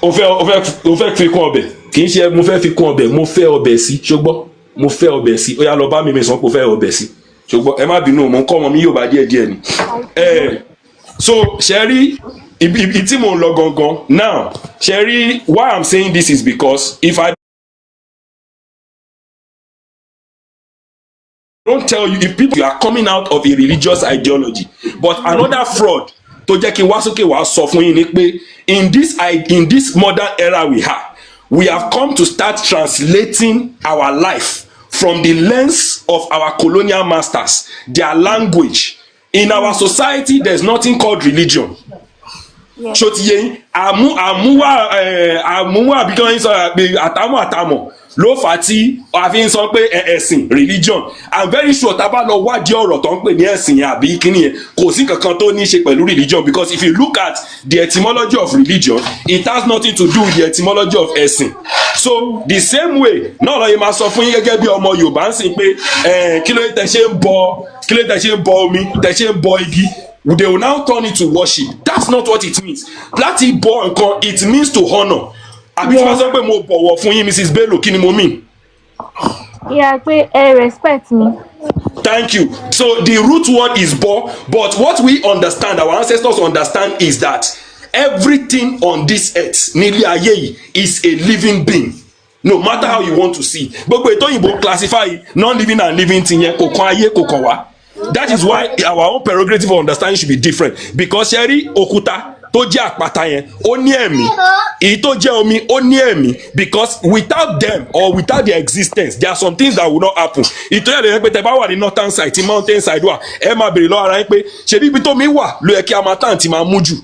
o fẹ́ fi kún ọbẹ̀ kì í ṣe mo fẹ́ fi kún ọbẹ̀ mo fẹ́ ọbẹ̀ sí ṣùgbọ́n mo fẹ́ ọbẹ̀ sí ó yá lọ bá mi sọ pé o fẹ́ ọbẹ̀ sí ṣùgbọ́n ẹ má bínú mo ń kọ́ ọmọ mi yóò bá díẹ̀ ni. So ṣe rí ibi tí mo ń lọ gangan now ṣe rí why I'm saying this is because if I don't tell you, if people are coming out of a religious ideology but another fraud tó jẹ́ kí wá sókè wá sọ fún yín ni pé in this modern era we have come to start translating our life from the lens of our colonial masters, their language. In our society there's nothing called religion. Ṣó ti yé yín àmúwá àbíkán yín sọ àtàmọ̀ ló fà á tí a fi ń sọ pé ẹ̀sìn religion. I'm very sure tá a bá lọ wádìí ọ̀rọ̀ tó ń pè ní ẹ̀sìn yẹn àbí kíní yẹn kò sí kankan tó ní í ṣe pẹ̀lú religion because if you look at the etymology of religion it has nothing to do with the etymology of ẹ̀sìn. So the same way náà lọ́ọ́ yẹn máa sọ fún yín gẹ́gẹ́ bí ọmọ Yorùbá ń sìn pé kí ló tẹ̀ ṣe ń bọ omi tẹ̀ ṣe ń bọ igi. They will now turn it to worship. That's not what it means. Láti bọ nǹkan it means to honour. Àbí tí wọ́n sọ pé mo bọ̀wọ̀ fún yín Mrs. Bello kí ni mo mean? Yeah, pé respect me. Thank you. So the root word is bo, but what we understand, our ancestors understand is that everything on this earth nílé ayé yìí is a living being. No matter how you want to see. Gbogbo ètò òyìnbó classify non-living and living thing yẹn kò kan ayé kò kan wá. That is why our own prerogative of understanding should be different because ṣẹ́rí òkúta tó jẹ́ àpáta yẹn ó ní ẹ̀mí èyí tó jẹ́ omi ó ní ẹ̀mí because without them or without their existence there are some things that will not happen. Ìtọ́jú ẹ̀rọ yẹn pé tẹ bá wà ní northern side tí mountain side wà ẹ máa bèrè lọ́wọ́ ara yẹn pé ṣebí ibi tó mi wà ló yẹ kí a máa tàn tí máa mú jù